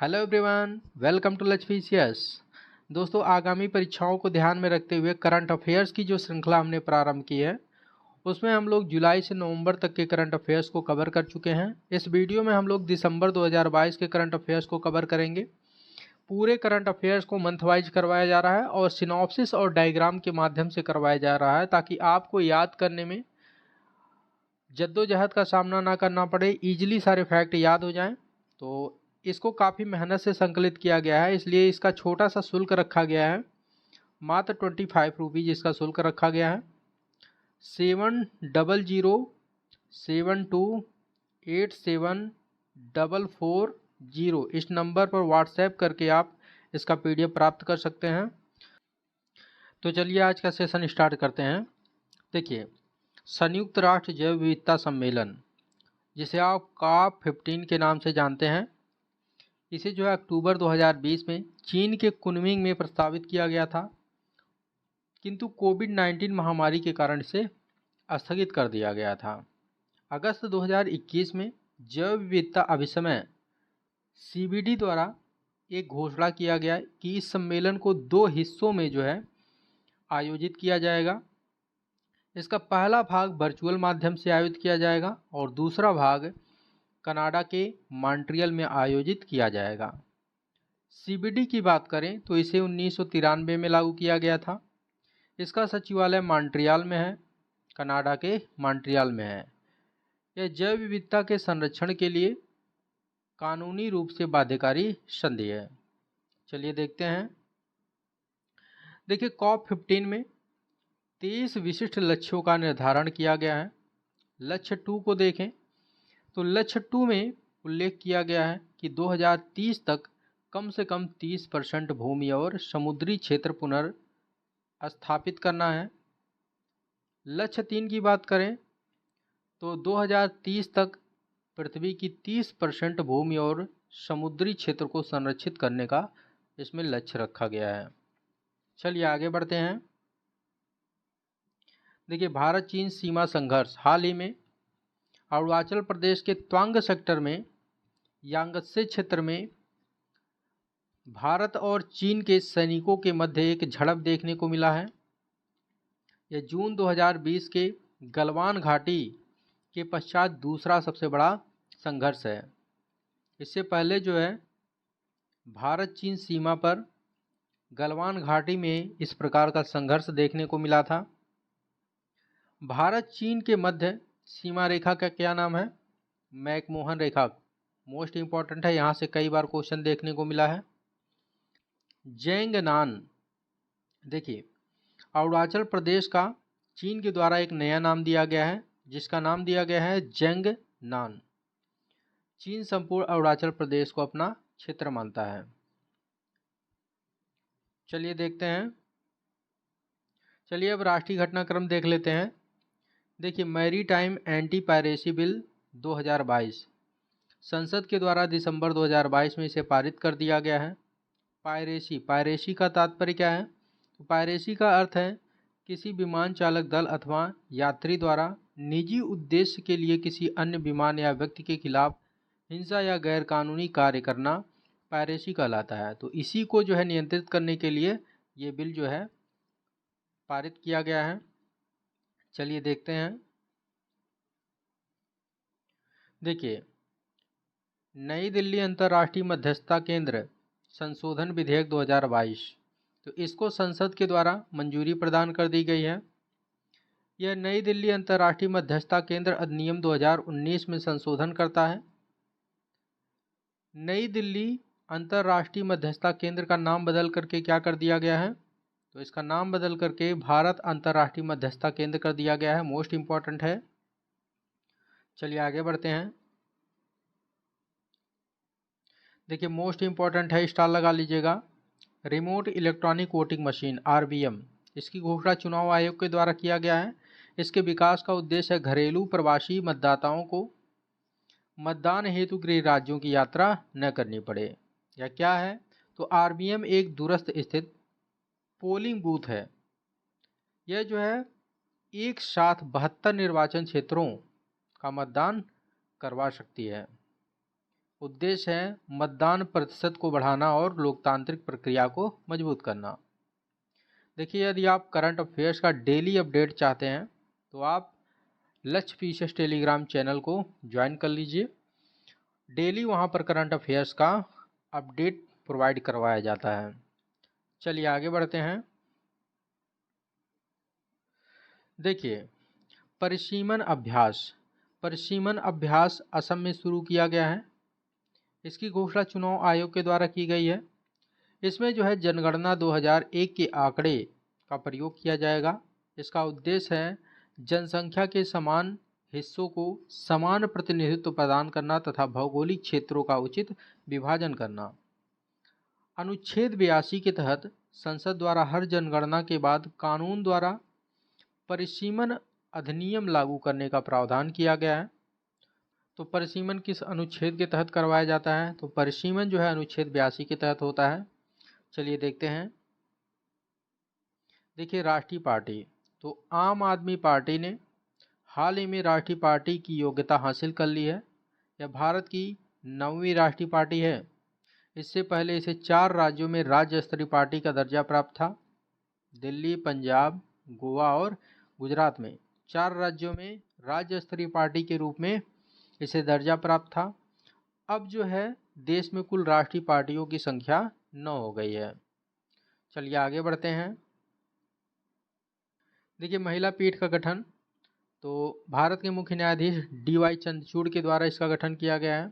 Hello everyone, welcome to लचफिशियस। दोस्तों, आगामी परीक्षाओं को ध्यान में रखते हुए करंट अफेयर्स की जो श्रृंखला हमने प्रारंभ की है उसमें हम लोग जुलाई से नवंबर तक के करंट अफेयर्स को कवर कर चुके हैं। इस वीडियो में हम लोग दिसंबर 2022 के करंट अफेयर्स को कवर करेंगे। पूरे करंट अफेयर्स को मंथ वाइज करवाया जा रहा है और सिनॉप्सिस और डायग्राम के माध्यम से करवाया जा रहा है ताकि आपको याद करने में जद्दोजहद का सामना ना करना पड़े, ईजिली सारे फैक्ट याद हो जाएं। तो इसको काफ़ी मेहनत से संकलित किया गया है, इसलिए इसका छोटा सा शुल्क रखा गया है। मात्र 25 रुपीज़ इसका शुल्क रखा गया है। 700072874440 इस नंबर पर व्हाट्सएप करके आप इसका PDF प्राप्त कर सकते हैं। तो चलिए आज का सेशन स्टार्ट करते हैं। देखिए, संयुक्त राष्ट्र जैव विविधता सम्मेलन, जिसे आप COP15 के नाम से जानते हैं, इसे जो है अक्टूबर 2020 में चीन के कुनमिंग में प्रस्तावित किया गया था, किंतु कोविड-19 महामारी के कारण इसे स्थगित कर दिया गया था। अगस्त 2021 में जैव विविधता अभिसमय CBD द्वारा एक घोषणा किया गया कि इस सम्मेलन को 2 हिस्सों में जो है आयोजित किया जाएगा। इसका पहला भाग वर्चुअल माध्यम से आयोजित किया जाएगा और दूसरा भाग कनाडा के मॉन्ट्रियल में आयोजित किया जाएगा। CBD की बात करें तो इसे 1993 में लागू किया गया था। इसका सचिवालय मॉन्ट्रियल में है, कनाडा के मॉन्ट्रियल में है। यह जैव विविधता के संरक्षण के लिए कानूनी रूप से बाध्यकारी संधि है। चलिए देखते हैं। देखिए, COP15 में 23 विशिष्ट लक्ष्यों का निर्धारण किया गया है। लक्ष्य 2 को देखें तो लक्ष्य 2 में उल्लेख किया गया है कि 2030 तक कम से कम 30% भूमि और समुद्री क्षेत्र पुनर्स्थापित करना है। लक्ष्य 3 की बात करें तो 2030 तक पृथ्वी की 30% भूमि और समुद्री क्षेत्र को संरक्षित करने का इसमें लक्ष्य रखा गया है। चलिए आगे बढ़ते हैं। देखिए, भारत चीन सीमा संघर्ष। हाल ही में अरुणाचल प्रदेश के त्वांग सेक्टर में यांगत्से क्षेत्र में भारत और चीन के सैनिकों के मध्य एक झड़प देखने को मिला है। यह जून 2020 के गलवान घाटी के पश्चात दूसरा सबसे बड़ा संघर्ष है। इससे पहले जो है भारत चीन सीमा पर गलवान घाटी में इस प्रकार का संघर्ष देखने को मिला था। भारत चीन के मध्य सीमा रेखा का क्या नाम है? मैकमोहन रेखा। मोस्ट इंपॉर्टेंट है, यहाँ से कई बार क्वेश्चन देखने को मिला है। जैंगनान। देखिए, अरुणाचल प्रदेश का चीन के द्वारा एक नया नाम दिया गया है, जिसका नाम दिया गया है जैंगनान। चीन संपूर्ण अरुणाचल प्रदेश को अपना क्षेत्र मानता है। चलिए देखते हैं। चलिए अब राष्ट्रीय घटनाक्रम देख लेते हैं। देखिए, maritime anti piracy bill 2022 संसद के द्वारा दिसंबर 2022 में इसे पारित कर दिया गया है। पायरेसी का तात्पर्य क्या है? तो पायरेसी का अर्थ है किसी विमान चालक दल अथवा यात्री द्वारा निजी उद्देश्य के लिए किसी अन्य विमान या व्यक्ति के खिलाफ हिंसा या गैरकानूनी कार्य करना पायरेसी कहलाता है। तो इसी को जो है नियंत्रित करने के लिए ये बिल जो है पारित किया गया है। चलिए देखते हैं। देखिए, नई दिल्ली अंतर्राष्ट्रीय मध्यस्थता केंद्र संशोधन विधेयक 2022, तो इसको संसद के द्वारा मंजूरी प्रदान कर दी गई है। यह नई दिल्ली अंतर्राष्ट्रीय मध्यस्थता केंद्र अधिनियम 2019 में संशोधन करता है। नई दिल्ली अंतर्राष्ट्रीय मध्यस्थता केंद्र का नाम बदल करके क्या कर दिया गया है? तो इसका नाम बदल करके भारत अंतर्राष्ट्रीय मध्यस्थता केंद्र कर दिया गया है। मोस्ट इंपॉर्टेंट है। चलिए आगे बढ़ते हैं। देखिए, मोस्ट इंपॉर्टेंट है, स्टार लगा लीजिएगा। Remote electronic voting machine RVM, इसकी घोषणा चुनाव आयोग के द्वारा किया गया है। इसके विकास का उद्देश्य है घरेलू प्रवासी मतदाताओं को मतदान हेतु गृह राज्यों की यात्रा न करनी पड़े। यह क्या है? तो RVM एक दूरस्थ स्थित पोलिंग बूथ है। यह जो है एक साथ 72 निर्वाचन क्षेत्रों का मतदान करवा सकती है। उद्देश्य है मतदान प्रतिशत को बढ़ाना और लोकतांत्रिक प्रक्रिया को मजबूत करना। देखिए, यदि आप करंट अफेयर्स का डेली अपडेट चाहते हैं तो आप लक्ष्य पीसीएस टेलीग्राम चैनल को ज्वाइन कर लीजिए। डेली वहां पर करंट अफेयर्स का अपडेट प्रोवाइड करवाया जाता है। चलिए आगे बढ़ते हैं। देखिए, परिसीमन अभ्यास असम में शुरू किया गया है। इसकी घोषणा चुनाव आयोग के द्वारा की गई है। इसमें जो है जनगणना 2001 के आंकड़े का प्रयोग किया जाएगा। इसका उद्देश्य है जनसंख्या के समान हिस्सों को समान प्रतिनिधित्व प्रदान करना तथा भौगोलिक क्षेत्रों का उचित विभाजन करना। अनुच्छेद 82 के तहत संसद द्वारा हर जनगणना के बाद कानून द्वारा परिसीमन अधिनियम लागू करने का प्रावधान किया गया है। तो परिसीमन किस अनुच्छेद के तहत करवाया जाता है? तो परिसीमन जो है अनुच्छेद 82 के तहत होता है। चलिए देखते हैं। देखिए, राष्ट्रीय पार्टी, तो आम आदमी पार्टी ने हाल ही में राष्ट्रीय पार्टी की योग्यता हासिल कर ली है। यह भारत की 9वीं राष्ट्रीय पार्टी है। इससे पहले इसे 4 राज्यों में राज्य स्तरीय पार्टी का दर्जा प्राप्त था। दिल्ली, पंजाब, गोवा और गुजरात में 4 राज्यों में राज्य स्तरीय पार्टी के रूप में इसे दर्जा प्राप्त था। अब जो है देश में कुल राष्ट्रीय पार्टियों की संख्या 9 हो गई है। चलिए आगे बढ़ते हैं। देखिए, महिला पीठ का गठन, तो भारत के मुख्य न्यायाधीश DY चंद्रचूड़ के द्वारा इसका गठन किया गया है।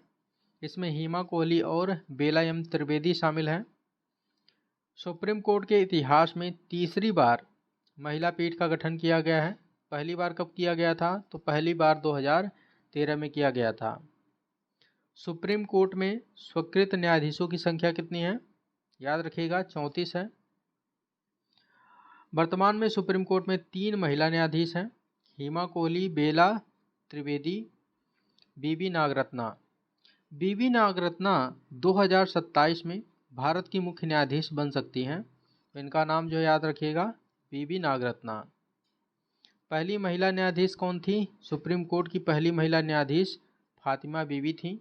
इसमें हेमा कोहली और बेला एम त्रिवेदी शामिल हैं। सुप्रीम कोर्ट के इतिहास में तीसरी बार महिला पीठ का गठन किया गया है। पहली बार कब किया गया था? तो पहली बार 2013 में किया गया था। सुप्रीम कोर्ट में स्वीकृत न्यायाधीशों की संख्या कितनी है? याद रखिएगा, 34 है। वर्तमान में सुप्रीम कोर्ट में 3 महिला न्यायाधीश हैं, हेमा कोहली, बेला त्रिवेदी, बीबी नागरत्ना। बीबी नागरत्ना 2027 में भारत की मुख्य न्यायाधीश बन सकती हैं। इनका नाम जो याद रखिएगा, बीबी नागरत्ना। पहली महिला न्यायाधीश कौन थी? सुप्रीम कोर्ट की पहली महिला न्यायाधीश फातिमा बीबी थी।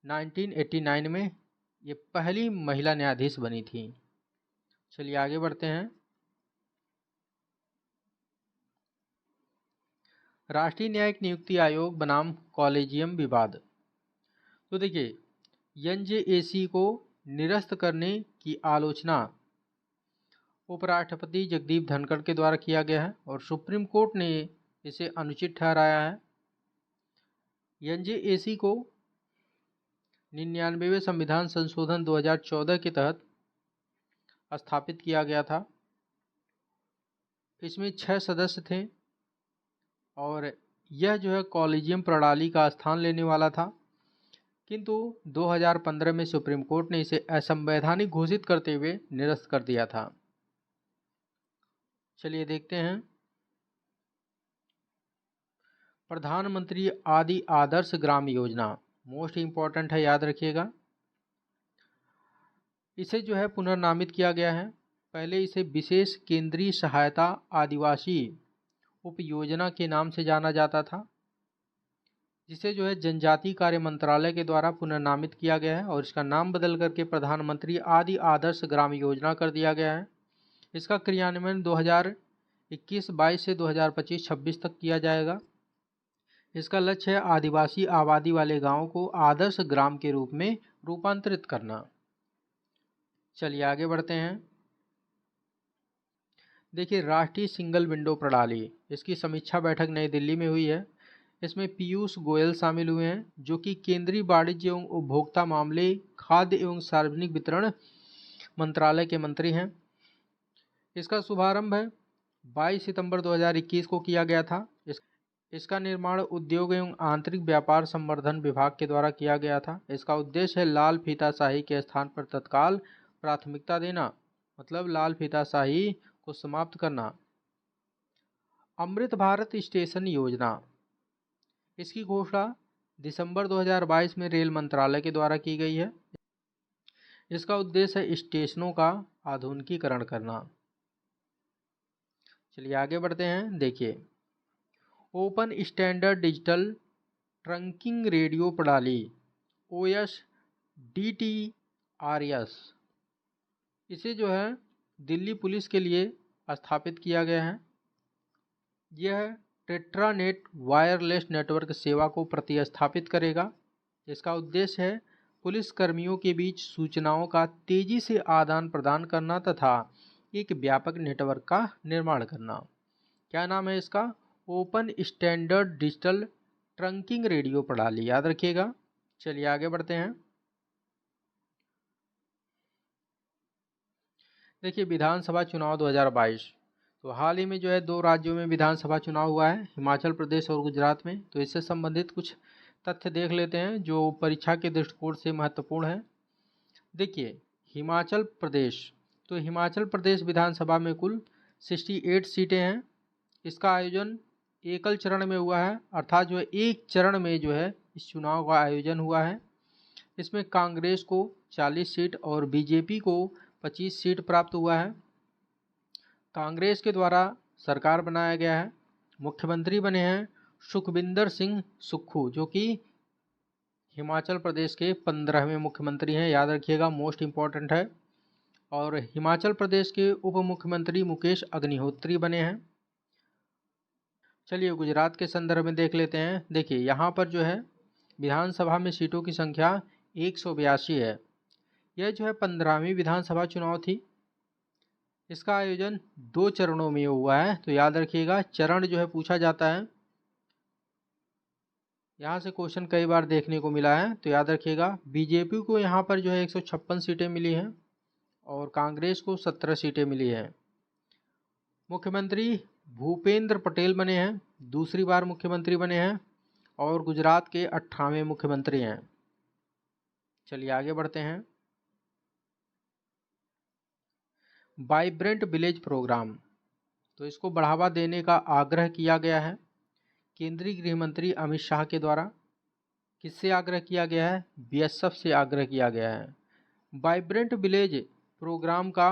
1989 में ये पहली महिला न्यायाधीश बनी थी। चलिए आगे बढ़ते हैं। राष्ट्रीय न्यायिक नियुक्ति आयोग बनाम कॉलेजियम विवाद। तो देखिए, NJAC को निरस्त करने की आलोचना उपराष्ट्रपति जगदीप धनखड़ के द्वारा किया गया है और सुप्रीम कोर्ट ने इसे अनुचित ठहराया है। NJAC को 99वें संविधान संशोधन 2014 के तहत स्थापित किया गया था। इसमें 6 सदस्य थे और यह जो है कॉलेजियम प्रणाली का स्थान लेने वाला था, किंतु 2015 में सुप्रीम कोर्ट ने इसे असंवैधानिक घोषित करते हुए निरस्त कर दिया था। चलिए देखते हैं। प्रधानमंत्री आदि आदर्श ग्राम योजना मोस्ट इम्पॉर्टेंट है, याद रखिएगा। इसे जो है पुनर्नामित किया गया है। पहले इसे विशेष केंद्रीय सहायता आदिवासी उपयोजना के नाम से जाना जाता था, जिसे जो है जनजातीय कार्य मंत्रालय के द्वारा पुनर्नामित किया गया है और इसका नाम बदल करके प्रधानमंत्री आदि आदर्श ग्राम योजना कर दिया गया है। इसका क्रियान्वयन 2021-22 से 2025-26 तक किया जाएगा। इसका लक्ष्य है आदिवासी आबादी वाले गांवों को आदर्श ग्राम के रूप में रूपांतरित करना। चलिए आगे बढ़ते हैं। देखिए, राष्ट्रीय सिंगल विंडो प्रणाली, इसकी समीक्षा बैठक नई दिल्ली में हुई है। इसमें पीयूष गोयल शामिल हुए हैं, जो कि केंद्रीय वाणिज्य एवं उपभोक्ता मामले, खाद्य एवं सार्वजनिक वितरण मंत्रालय के मंत्री हैं। इसका शुभारंभ 22 सितंबर 2021 को किया गया था। इसका निर्माण उद्योग एवं आंतरिक व्यापार संवर्धन विभाग के द्वारा किया गया था। इसका उद्देश्य है लाल फीताशाही के स्थान पर तत्काल प्राथमिकता देना, मतलब लाल फीताशाही को समाप्त करना। अमृत भारत स्टेशन योजना, इसकी घोषणा दिसंबर 2022 में रेल मंत्रालय के द्वारा की गई है। इसका उद्देश्य है स्टेशनों का आधुनिकीकरण करना। चलिए आगे बढ़ते हैं। देखिए, open standard digital trunking radio प्रणाली OSDTRS, इसे जो है दिल्ली पुलिस के लिए स्थापित किया गया है। यह टेट्रानेट वायरलेस नेटवर्क सेवा को प्रतिस्थापित करेगा। इसका उद्देश्य है पुलिस कर्मियों के बीच सूचनाओं का तेजी से आदान प्रदान करना तथा एक व्यापक नेटवर्क का निर्माण करना। क्या नाम है इसका? Open standard digital trunking radio प्रणाली, याद रखिएगा। चलिए आगे बढ़ते हैं। देखिए विधानसभा चुनाव 2022, तो हाल ही में जो है 2 राज्यों में विधानसभा चुनाव हुआ है, हिमाचल प्रदेश और गुजरात में। तो इससे संबंधित कुछ तथ्य देख लेते हैं जो परीक्षा के दृष्टिकोण से महत्वपूर्ण है। देखिए हिमाचल प्रदेश, तो हिमाचल प्रदेश विधानसभा में कुल 68 सीटें हैं। इसका आयोजन एकल चरण में हुआ है, अर्थात जो है एक चरण में जो है इस चुनाव का आयोजन हुआ है। इसमें कांग्रेस को 40 सीट और बीजेपी को 25 सीट प्राप्त हुआ है। कांग्रेस के द्वारा सरकार बनाया गया है। मुख्यमंत्री बने हैं सुखविंदर सिंह सुक्खू, जो कि हिमाचल प्रदेश के 15वें मुख्यमंत्री हैं, याद रखिएगा, मोस्ट इम्पॉर्टेंट है। और हिमाचल प्रदेश के उप मुख्यमंत्री मुकेश अग्निहोत्री बने हैं। चलिए गुजरात के संदर्भ में देख लेते हैं। देखिए यहाँ पर जो है विधानसभा में सीटों की संख्या 182 है। यह जो है 15वीं विधानसभा चुनाव थी। इसका आयोजन 2 चरणों में हुआ है, तो याद रखिएगा चरण जो है पूछा जाता है। यहाँ से क्वेश्चन कई बार देखने को मिला है, तो याद रखिएगा बीजेपी को यहाँ पर जो है 156 सीटें मिली हैं और कांग्रेस को 17 सीटें मिली हैं। मुख्यमंत्री भूपेंद्र पटेल बने हैं, दूसरी बार मुख्यमंत्री बने हैं और गुजरात के 58वें मुख्यमंत्री हैं। चलिए आगे बढ़ते हैं। वाइब्रेंट विलेज प्रोग्राम, तो इसको बढ़ावा देने का आग्रह किया गया है केंद्रीय गृह मंत्री अमित शाह के द्वारा। किससे आग्रह किया गया है? BSF से आग्रह किया गया है। वाइब्रेंट विलेज प्रोग्राम का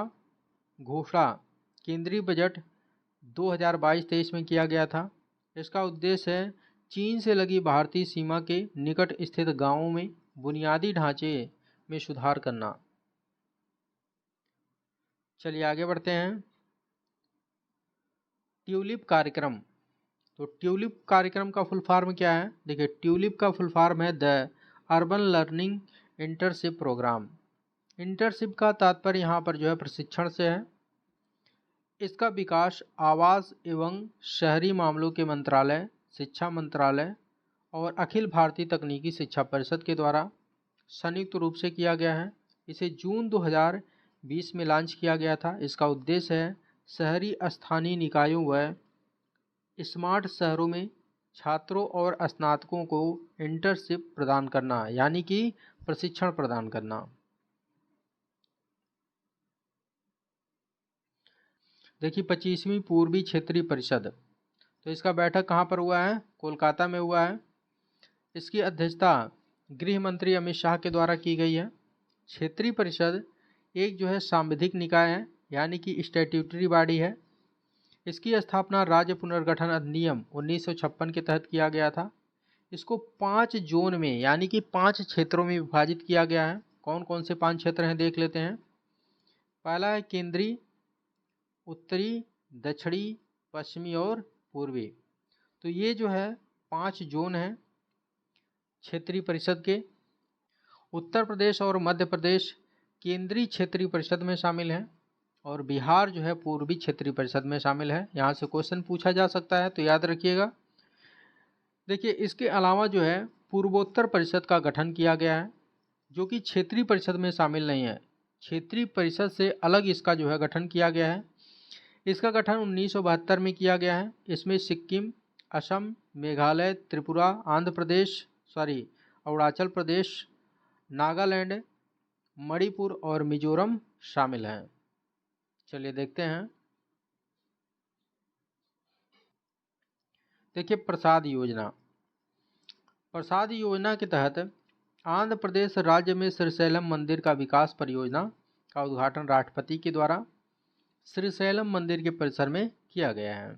घोषणा केंद्रीय बजट 2022-23 में किया गया था। इसका उद्देश्य है चीन से लगी भारतीय सीमा के निकट स्थित गांवों में बुनियादी ढांचे में सुधार करना। चलिए आगे बढ़ते हैं। ट्यूलिप कार्यक्रम, तो ट्यूलिप कार्यक्रम का फुल फॉर्म क्या है? देखिए ट्यूलिप का फुल फॉर्म है the urban learning internship program. Internship का तात्पर्य यहाँ पर जो है प्रशिक्षण से है। इसका विकास आवास एवं शहरी मामलों के मंत्रालय, शिक्षा मंत्रालय और अखिल भारतीय तकनीकी शिक्षा परिषद के द्वारा संयुक्त रूप से किया गया है। इसे जून 2020 में लॉन्च किया गया था। इसका उद्देश्य है शहरी स्थानीय निकायों व स्मार्ट शहरों में छात्रों और स्नातकों को इंटर्नशिप प्रदान करना, यानी कि प्रशिक्षण प्रदान करना। देखिए 25वीं पूर्वी क्षेत्रीय परिषद, तो इसका बैठक कहाँ पर हुआ है? कोलकाता में हुआ है। इसकी अध्यक्षता गृह मंत्री अमित शाह के द्वारा की गई है। क्षेत्रीय परिषद एक जो है सांविधिक निकाय है, यानी कि स्टैट्यूटरी बॉडी है। इसकी स्थापना राज्य पुनर्गठन अधिनियम 1956 के तहत किया गया था। इसको 5 जोन में, यानी कि 5 क्षेत्रों में विभाजित किया गया है। कौन कौन से 5 क्षेत्र हैं देख लेते हैं। पहला है केंद्रीय, उत्तरी, दक्षिणी, पश्चिमी और पूर्वी। तो ये जो है 5 जोन हैं क्षेत्रीय परिषद के। उत्तर प्रदेश और मध्य प्रदेश केंद्रीय क्षेत्रीय परिषद में शामिल हैं और बिहार जो है पूर्वी क्षेत्रीय परिषद में शामिल है। यहाँ से क्वेश्चन पूछा जा सकता है, तो याद रखिएगा। देखिए इसके अलावा जो है पूर्वोत्तर परिषद का गठन किया गया है, जो कि क्षेत्रीय परिषद में शामिल नहीं है। क्षेत्रीय परिषद से अलग इसका जो है गठन किया गया है। इसका गठन 1972 में किया गया है। इसमें सिक्किम, असम, मेघालय, त्रिपुरा, अरुणाचल प्रदेश, नागालैंड, मणिपुर और मिजोरम शामिल हैं। चलिए देखते हैं। देखिए प्रसाद योजना, प्रसाद योजना के तहत आंध्र प्रदेश राज्य में श्रीशैलम मंदिर का विकास परियोजना का उद्घाटन राष्ट्रपति के द्वारा श्रीशैलम मंदिर के परिसर में किया गया है।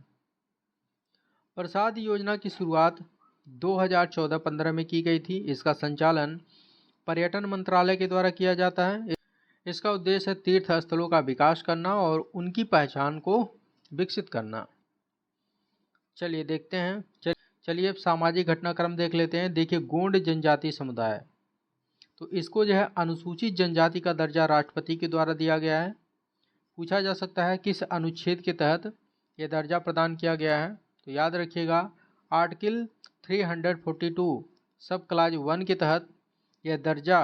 प्रसाद योजना की शुरुआत 2014-15 में की गई थी। इसका संचालन पर्यटन मंत्रालय के द्वारा किया जाता है। इसका उद्देश्य है तीर्थ स्थलों का विकास करना और उनकी पहचान को विकसित करना। चलिए देखते हैं। चलिए अब सामाजिक घटनाक्रम देख लेते हैं। देखिए, गोंड जनजाति समुदाय, तो इसको जो है अनुसूचित जनजाति का दर्जा राष्ट्रपति के द्वारा दिया गया है। पूछा जा सकता है किस अनुच्छेद के तहत यह दर्जा प्रदान किया गया है, तो याद रखिएगा आर्टिकल 342 सब क्लाज 1 के तहत यह दर्जा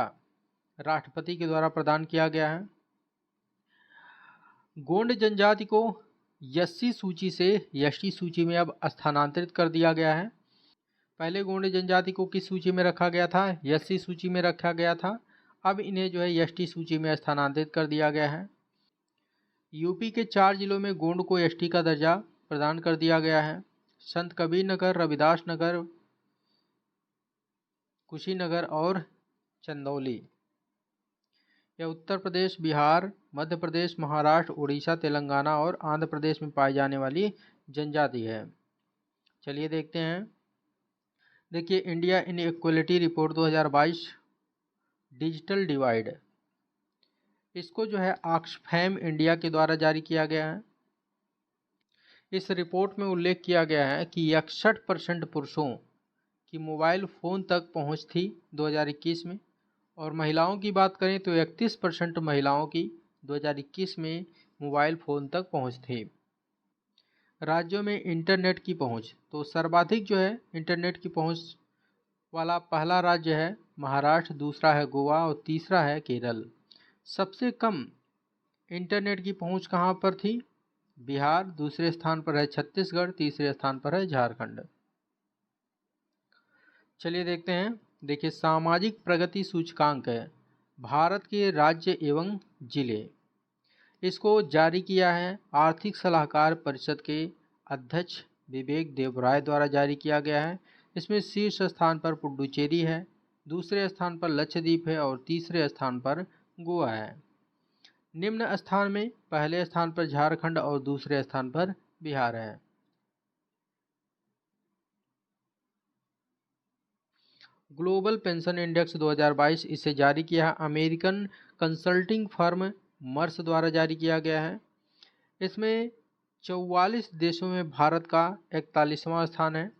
राष्ट्रपति के द्वारा प्रदान किया गया है। गोंड जनजाति को एससी सूची से एसटी सूची में अब स्थानांतरित कर दिया गया है। पहले गोंड जनजाति को किस सूची में रखा गया था? एससी सूची में रखा गया था। अब इन्हें जो है एसटी सूची में स्थानांतरित कर दिया गया है। यूपी के 4 जिलों में गोंड को एसटी का दर्जा प्रदान कर दिया गया है। संत कबीर नगर, रविदास नगर, कुशीनगर और चंदौली। यह उत्तर प्रदेश, बिहार, मध्य प्रदेश, महाराष्ट्र, उड़ीसा, तेलंगाना और आंध्र प्रदेश में पाई जाने वाली जनजाति है। चलिए देखते हैं। देखिए, India in equality report 2022 digital divide, इसको जो है ऑक्सफैम इंडिया के द्वारा जारी किया गया है। इस रिपोर्ट में उल्लेख किया गया है कि 61% पुरुषों की मोबाइल फ़ोन तक पहुंच थी 2021 में, और महिलाओं की बात करें तो 31% महिलाओं की 2021 में मोबाइल फ़ोन तक पहुंच थी। राज्यों में इंटरनेट की पहुंच, तो सर्वाधिक जो है इंटरनेट की पहुंच वाला पहला राज्य है महाराष्ट्र, दूसरा है गोवा और तीसरा है केरल। सबसे कम इंटरनेट की पहुंच कहां पर थी? बिहार, दूसरे स्थान पर है छत्तीसगढ़, तीसरे स्थान पर है झारखंड। चलिए देखते हैं। देखिए, सामाजिक प्रगति सूचकांक है भारत के राज्य एवं जिले, इसको जारी किया है आर्थिक सलाहकार परिषद के अध्यक्ष विवेक देवराय द्वारा जारी किया गया है। इसमें शीर्ष स्थान पर पुडुचेरी है, दूसरे स्थान पर लक्षद्वीप है और तीसरे स्थान पर गोवा है। निम्न स्थान में पहले स्थान पर झारखंड और दूसरे स्थान पर बिहार है। ग्लोबल पेंशन इंडेक्स 2022, इसे जारी किया है अमेरिकन कंसल्टिंग फर्म मर्स द्वारा जारी किया गया है। इसमें 44 देशों में भारत का 41वां स्थान है।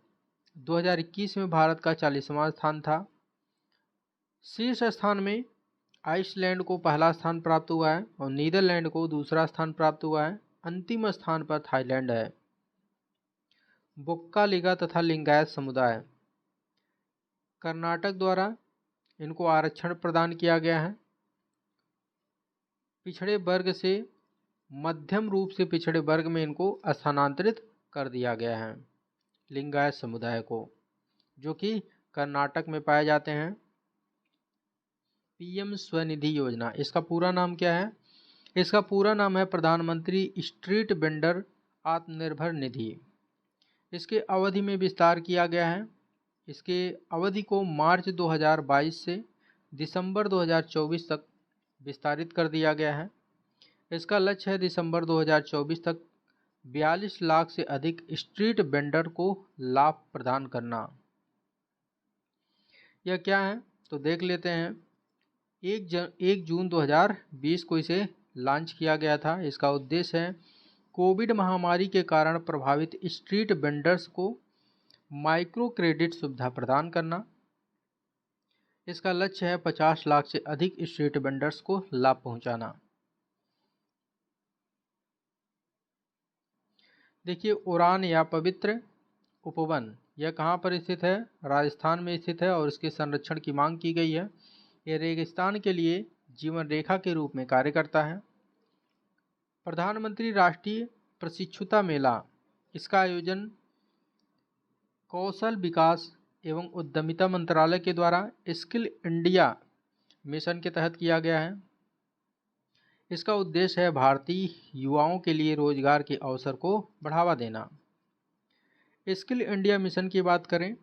2021 में भारत का 40वां स्थान था। शीर्ष स्थान में आइसलैंड को पहला स्थान प्राप्त हुआ है और नीदरलैंड को दूसरा स्थान प्राप्त हुआ है। अंतिम स्थान पर थाईलैंड है। बोक्कालिगा तथा लिंगायत समुदाय, कर्नाटक द्वारा इनको आरक्षण प्रदान किया गया है। पिछड़े वर्ग से मध्यम रूप से पिछड़े वर्ग में इनको स्थानांतरित कर दिया गया है, लिंगायत समुदाय को, जो कि कर्नाटक में पाए जाते हैं। पीएम स्वनिधि योजना, इसका पूरा नाम क्या है? इसका पूरा नाम है प्रधानमंत्री स्ट्रीट वेंडर आत्मनिर्भर निधि। इसके अवधि में विस्तार किया गया है। इसके अवधि को मार्च 2022 से दिसंबर 2024 तक विस्तारित कर दिया गया है। इसका लक्ष्य है दिसंबर 2024 तक 42 लाख से अधिक स्ट्रीट वेंडर को लाभ प्रदान करना। यह क्या है तो देख लेते हैं। 1 जून 2020 को इसे लॉन्च किया गया था। इसका उद्देश्य है कोविड महामारी के कारण प्रभावित स्ट्रीट वेंडर्स को माइक्रो क्रेडिट सुविधा प्रदान करना। इसका लक्ष्य है 50 लाख से अधिक स्ट्रीट वेंडर्स को लाभ पहुंचाना। देखिए, उड़ान या पवित्र उपवन, यह कहाँ पर स्थित है? राजस्थान में स्थित है और इसके संरक्षण की मांग की गई है। यह रेगिस्तान के लिए जीवन रेखा के रूप में कार्य करता है। प्रधानमंत्री राष्ट्रीय प्रशिक्षुता मेला, इसका आयोजन कौशल विकास एवं उद्यमिता मंत्रालय के द्वारा स्किल इंडिया मिशन के तहत किया गया है। इसका उद्देश्य है भारतीय युवाओं के लिए रोजगार के अवसर को बढ़ावा देना। स्किल इंडिया मिशन की बात करें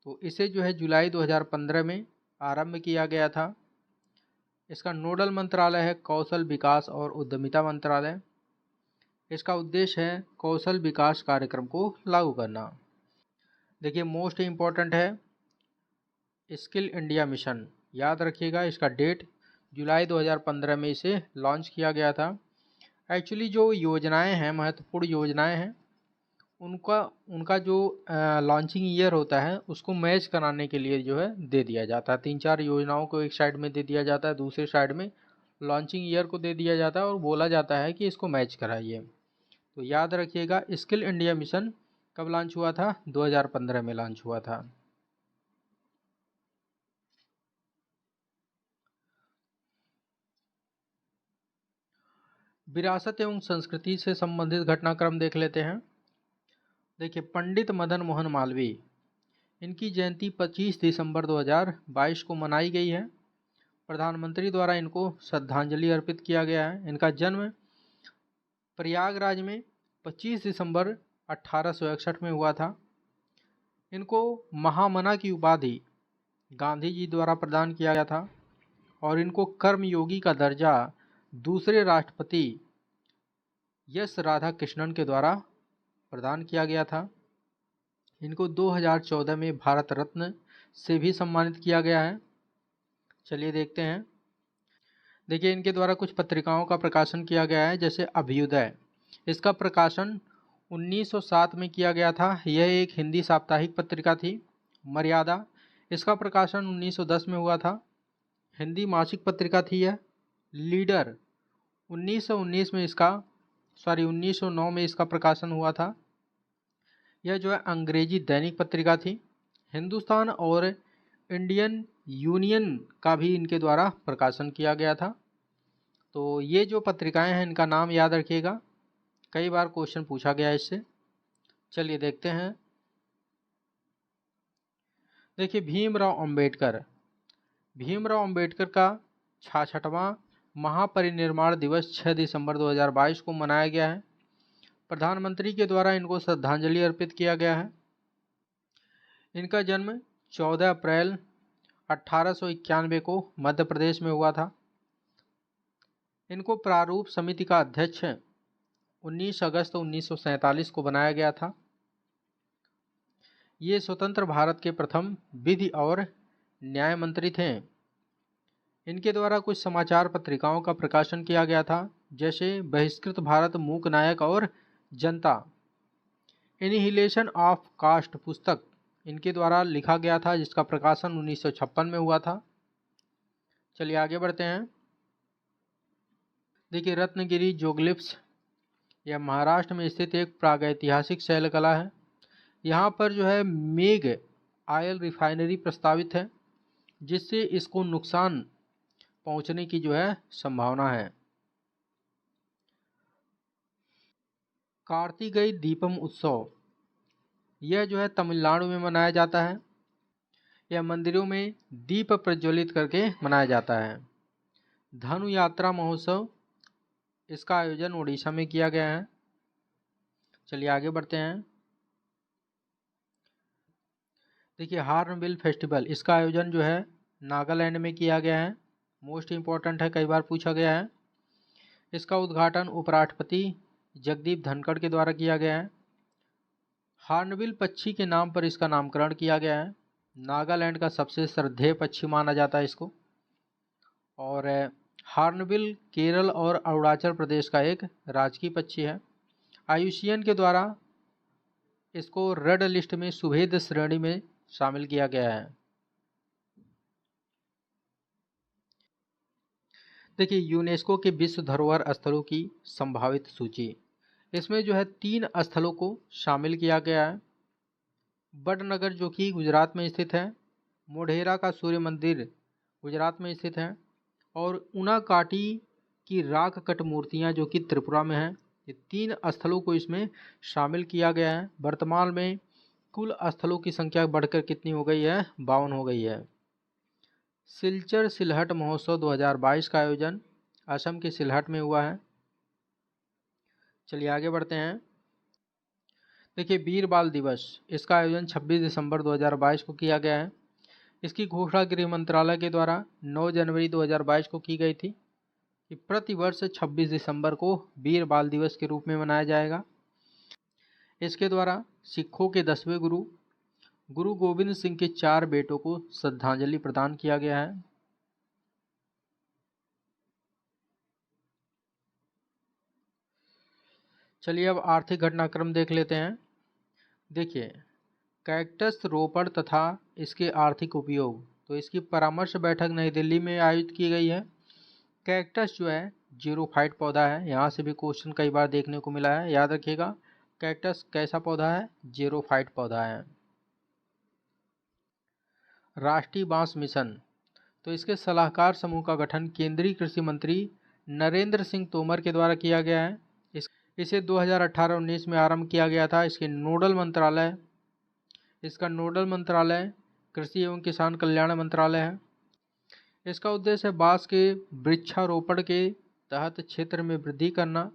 तो इसे जो है जुलाई 2015 में आरंभ किया गया था। इसका नोडल मंत्रालय है कौशल विकास और उद्यमिता मंत्रालय। इसका उद्देश्य है कौशल विकास कार्यक्रम को लागू करना। देखिए, मोस्ट इम्पॉर्टेंट है स्किल इंडिया मिशन, याद रखिएगा, इसका डेट जुलाई 2015 में इसे लॉन्च किया गया था। एक्चुअली जो योजनाएं हैं, महत्वपूर्ण योजनाएं हैं, उनका उनका जो लॉन्चिंग ईयर होता है उसको मैच कराने के लिए जो है दे दिया जाता है। 3-4 योजनाओं को एक साइड में दे दिया जाता है, दूसरे साइड में लॉन्चिंग ईयर को दे दिया जाता है और बोला जाता है कि इसको मैच कराइए। तो याद रखिएगा, स्किल इंडिया मिशन कब लॉन्च हुआ था? 2015 में लॉन्च हुआ था। विरासत एवं संस्कृति से संबंधित घटनाक्रम देख लेते हैं। देखिए, पंडित मदन मोहन मालवीय, इनकी जयंती 25 दिसंबर 2022 को मनाई गई है। प्रधानमंत्री द्वारा इनको श्रद्धांजलि अर्पित किया गया है। इनका जन्म प्रयागराज में 25 दिसंबर 1861 में हुआ था। इनको महामना की उपाधि गांधी जी द्वारा प्रदान किया गया था और इनको कर्मयोगी का दर्जा दूसरे राष्ट्रपति एस राधाकृष्णन के द्वारा प्रदान किया गया था। इनको 2014 में भारत रत्न से भी सम्मानित किया गया है। चलिए देखते हैं। देखिए, इनके द्वारा कुछ पत्रिकाओं का प्रकाशन किया गया है, जैसे अभ्युदय, इसका प्रकाशन 1907 में किया गया था। यह एक हिंदी साप्ताहिक पत्रिका थी। मर्यादा, इसका प्रकाशन 1910 में हुआ था, हिंदी मासिक पत्रिका थी यह। लीडर 1909 में इसका प्रकाशन हुआ था। यह जो है अंग्रेजी दैनिक पत्रिका थी। हिंदुस्तान और इंडियन यूनियन का भी इनके द्वारा प्रकाशन किया गया था। तो ये जो पत्रिकाएं हैं, इनका नाम याद रखिएगा, कई बार क्वेश्चन पूछा गया है इससे। चलिए देखते हैं। देखिए, भीमराव अंबेडकर का 66वां महापरिनिर्वाण दिवस 6 दिसंबर 2022 को मनाया गया है। प्रधानमंत्री के द्वारा इनको श्रद्धांजलि अर्पित किया गया है। इनका जन्म 14 अप्रैल 1891 को मध्य प्रदेश में हुआ था। इनको प्रारूप समिति का अध्यक्ष 19 अगस्त 1947 को बनाया गया था। ये स्वतंत्र भारत के प्रथम विधि और न्याय मंत्री थे। इनके द्वारा कुछ समाचार पत्रिकाओं का प्रकाशन किया गया था, जैसे बहिष्कृत भारत, मूक नायक और जनता। एनिहिलेशन ऑफ कास्ट पुस्तक इनके द्वारा लिखा गया था, जिसका प्रकाशन 1956 में हुआ था। चलिए आगे बढ़ते हैं। देखिए, रत्नगिरी जोगलिफ्स, यह महाराष्ट्र में स्थित एक प्रागैतिहासिक शैलकला है। यहाँ पर जो है मेग ऑयल रिफाइनरी प्रस्तावित है, जिससे इसको नुकसान पहुंचने की जो है संभावना है। कार्तिकेय दीपम उत्सव, यह जो है तमिलनाडु में मनाया जाता है। यह मंदिरों में दीप प्रज्वलित करके मनाया जाता है। धनु यात्रा महोत्सव, इसका आयोजन उड़ीसा में किया गया है। चलिए आगे बढ़ते हैं। देखिए, हार्नबिल फेस्टिवल, इसका आयोजन जो है नागालैंड में किया गया है। मोस्ट इम्पॉर्टेंट है, कई बार पूछा गया है। इसका उद्घाटन उपराष्ट्रपति जगदीप धनखड़ के द्वारा किया गया है। हार्नबिल पक्षी के नाम पर इसका नामकरण किया गया है। नागालैंड का सबसे श्रद्धेय पक्षी माना जाता है इसको। और हार्नबिल केरल और अरुणाचल प्रदेश का एक राजकीय पक्षी है। IUCN के द्वारा इसको रेड लिस्ट में सुभेद श्रेणी में शामिल किया गया है। देखिए, यूनेस्को के विश्व धरोहर स्थलों की संभावित सूची, इसमें जो है 3 स्थलों को शामिल किया गया है। बड़नगर जो कि गुजरात में स्थित है, मोढेरा का सूर्य मंदिर गुजरात में स्थित है, और उनाकाटी की राख कट मूर्तियाँ जो कि त्रिपुरा में हैं। ये 3 स्थलों को इसमें शामिल किया गया है। वर्तमान में कुल स्थलों की संख्या बढ़कर कितनी हो गई है? 52 हो गई है। सिलचर सिलहट महोत्सव 2022 का आयोजन असम के सिलहट में हुआ है। चलिए आगे बढ़ते हैं। देखिए, वीर बाल दिवस, इसका आयोजन 26 दिसंबर 2022 को किया गया है। इसकी घोषणा गृह मंत्रालय के द्वारा 9 जनवरी 2022 को की गई थी कि प्रतिवर्ष 26 दिसंबर को वीर बाल दिवस के रूप में मनाया जाएगा। इसके द्वारा सिखों के 10वें गुरु गोविंद सिंह के 4 बेटों को श्रद्धांजलि प्रदान किया गया है। चलिए अब आर्थिक घटनाक्रम देख लेते हैं। देखिए, कैक्टस रोपड़ तथा इसके आर्थिक उपयोग, तो इसकी परामर्श बैठक नई दिल्ली में आयोजित की गई है। कैक्टस जो है जीरोफाइट पौधा है, यहाँ से भी क्वेश्चन कई बार देखने को मिला है, याद रखिएगा। कैक्टस कैसा पौधा है? जीरोफाइट पौधा है। राष्ट्रीय बांस मिशन, तो इसके सलाहकार समूह का गठन केंद्रीय कृषि मंत्री नरेंद्र सिंह तोमर के द्वारा किया गया है। इसे 2018-19 में आरंभ किया गया था। इसका नोडल मंत्रालय कृषि एवं किसान कल्याण मंत्रालय है। इसका उद्देश्य है बांस के वृक्षारोपण के तहत क्षेत्र में वृद्धि करना।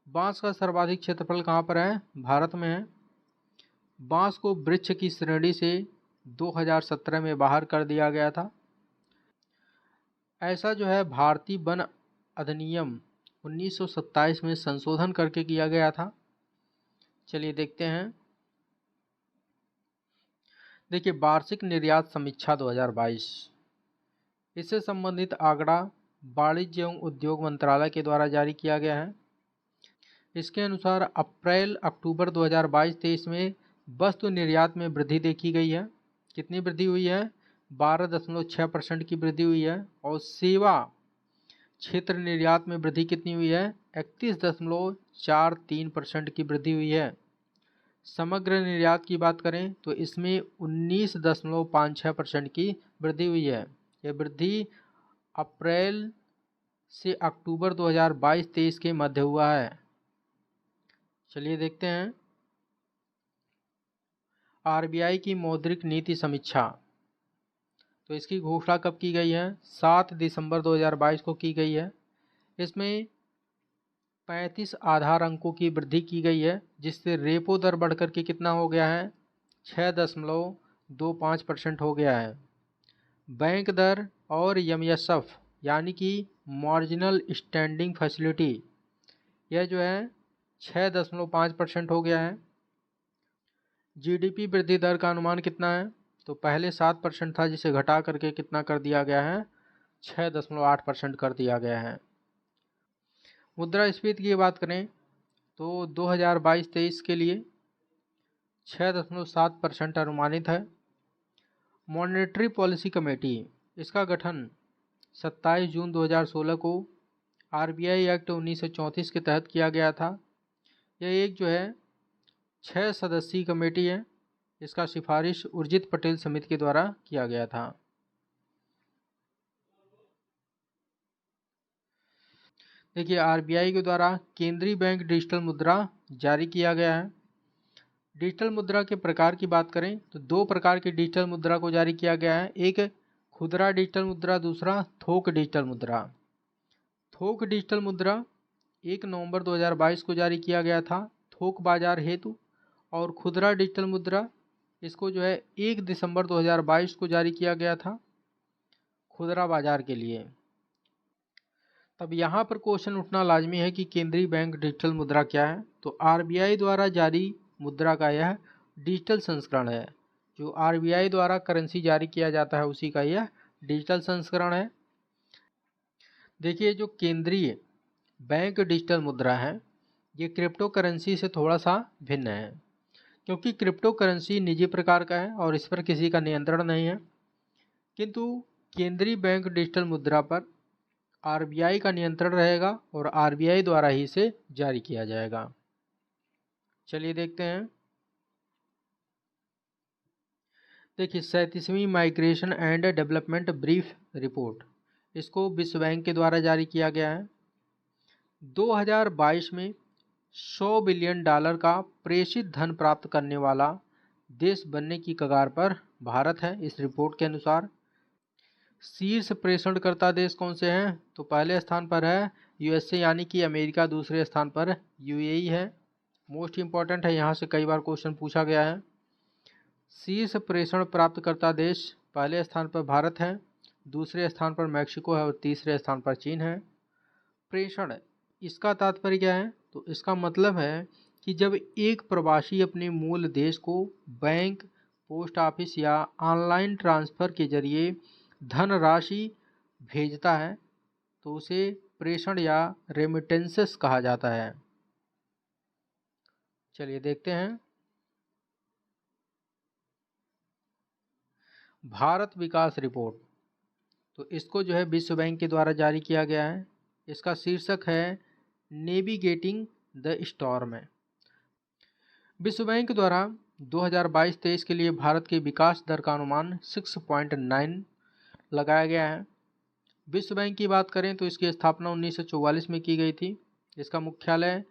बांस का सर्वाधिक क्षेत्रफल कहाँ पर है? भारत में है। बांस को वृक्ष की श्रेणी से 2017 में बाहर कर दिया गया था। ऐसा जो है भारतीय वन अधिनियम 1927 में संशोधन करके किया गया था। चलिए देखते हैं। देखिए, वार्षिक निर्यात समीक्षा 2022, इससे संबंधित आंकड़ा वाणिज्य एवं उद्योग मंत्रालय के द्वारा जारी किया गया है। इसके अनुसार अप्रैल अक्टूबर 2022-23 में वस्तु निर्यात में वृद्धि देखी गई है। कितनी वृद्धि हुई है? 12.6% की वृद्धि हुई है। और सेवा क्षेत्र निर्यात में वृद्धि कितनी हुई है? 31.43% की वृद्धि हुई है। समग्र निर्यात की बात करें तो इसमें 19.56% की वृद्धि हुई है। यह वृद्धि अप्रैल से अक्टूबर 2022-23 के मध्य हुआ है। चलिए देखते हैं। आरबीआई की मौद्रिक नीति समीक्षा, तो इसकी घोषणा कब की गई है? 7 दिसंबर 2022 को की गई है। इसमें 35 आधार अंकों की वृद्धि की गई है, जिससे रेपो दर बढ़कर के कितना हो गया है? 6.25% हो गया है। बैंक दर और एमएसएफ यानी कि मार्जिनल स्टैंडिंग फैसिलिटी, यह जो है 6.5% हो गया है। जीडीपी वृद्धि दर का अनुमान कितना है? तो पहले 7% था, जिसे घटा करके कितना कर दिया गया है? 6.8% कर दिया गया है। मुद्रास्फीति की बात करें तो 2022-23 के लिए 6.7% अनुमानित है। मॉनेटरी पॉलिसी कमेटी, इसका गठन 27 जून 2016 को आरबीआई एक्ट 1934 के तहत किया गया था। यह एक जो है 6 सदस्यीय कमेटी है। इसका सिफारिश उर्जित पटेल समिति के द्वारा किया गया था। देखिए, आरबीआई के द्वारा केंद्रीय बैंक डिजिटल मुद्रा जारी किया गया है। डिजिटल मुद्रा के प्रकार की बात करें तो 2 प्रकार की डिजिटल मुद्रा को जारी किया गया है। एक खुदरा डिजिटल मुद्रा, दूसरा थोक डिजिटल मुद्रा। थोक डिजिटल मुद्रा 1 नवंबर 2022 को जारी किया गया था थोक बाजार हेतु, और खुदरा डिजिटल मुद्रा इसको जो है 1 दिसंबर 2022 को जारी किया गया था खुदरा बाजार के लिए। तब यहाँ पर क्वेश्चन उठना लाजमी है कि केंद्रीय बैंक डिजिटल मुद्रा क्या है? तो आरबीआई द्वारा जारी मुद्रा का यह डिजिटल संस्करण है। जो आरबीआई द्वारा करेंसी जारी किया जाता है उसी का यह डिजिटल संस्करण है। देखिए, जो केंद्रीय बैंक डिजिटल मुद्रा है ये क्रिप्टो करेंसी से थोड़ा सा भिन्न है, क्योंकि क्रिप्टो करेंसी निजी प्रकार का है और इस पर किसी का नियंत्रण नहीं है, किंतु केंद्रीय बैंक डिजिटल मुद्रा पर आरबीआई का नियंत्रण रहेगा और आरबीआई द्वारा ही इसे जारी किया जाएगा। चलिए देखते हैं। देखिए, 37वीं migration and development brief report, इसको विश्व बैंक के द्वारा जारी किया गया है। 2022 में $100 बिलियन का प्रेषित धन प्राप्त करने वाला देश बनने की कगार पर भारत है। इस रिपोर्ट के अनुसार शीर्ष प्रेषणकर्ता देश कौन से हैं? तो पहले स्थान पर है यूएसए यानी कि अमेरिका, दूसरे स्थान पर यूएई है। मोस्ट इम्पॉर्टेंट है, यहाँ से कई बार क्वेश्चन पूछा गया है। शीर्ष प्रेषण प्राप्तकर्ता देश पहले स्थान पर भारत है, दूसरे स्थान पर मैक्सिको है और तीसरे स्थान पर चीन है। प्रेषण, इसका तात्पर्य क्या है? तो इसका मतलब है कि जब एक प्रवासी अपने मूल देश को बैंक, पोस्ट ऑफिस या ऑनलाइन ट्रांसफ़र के जरिए धनराशि भेजता है तो उसे प्रेषण या रेमिटेंसेस कहा जाता है। चलिए देखते हैं। भारत विकास रिपोर्ट, तो इसको जो है विश्व बैंक के द्वारा जारी किया गया है। इसका शीर्षक है नेविगेटिंग द स्टॉर्म। विश्व बैंक द्वारा 2022-23 के लिए भारत के विकास दर का अनुमान 6.9 लगाया गया है। विश्व बैंक की बात करें तो इसकी स्थापना 1944 में की गई थी। इसका मुख्यालय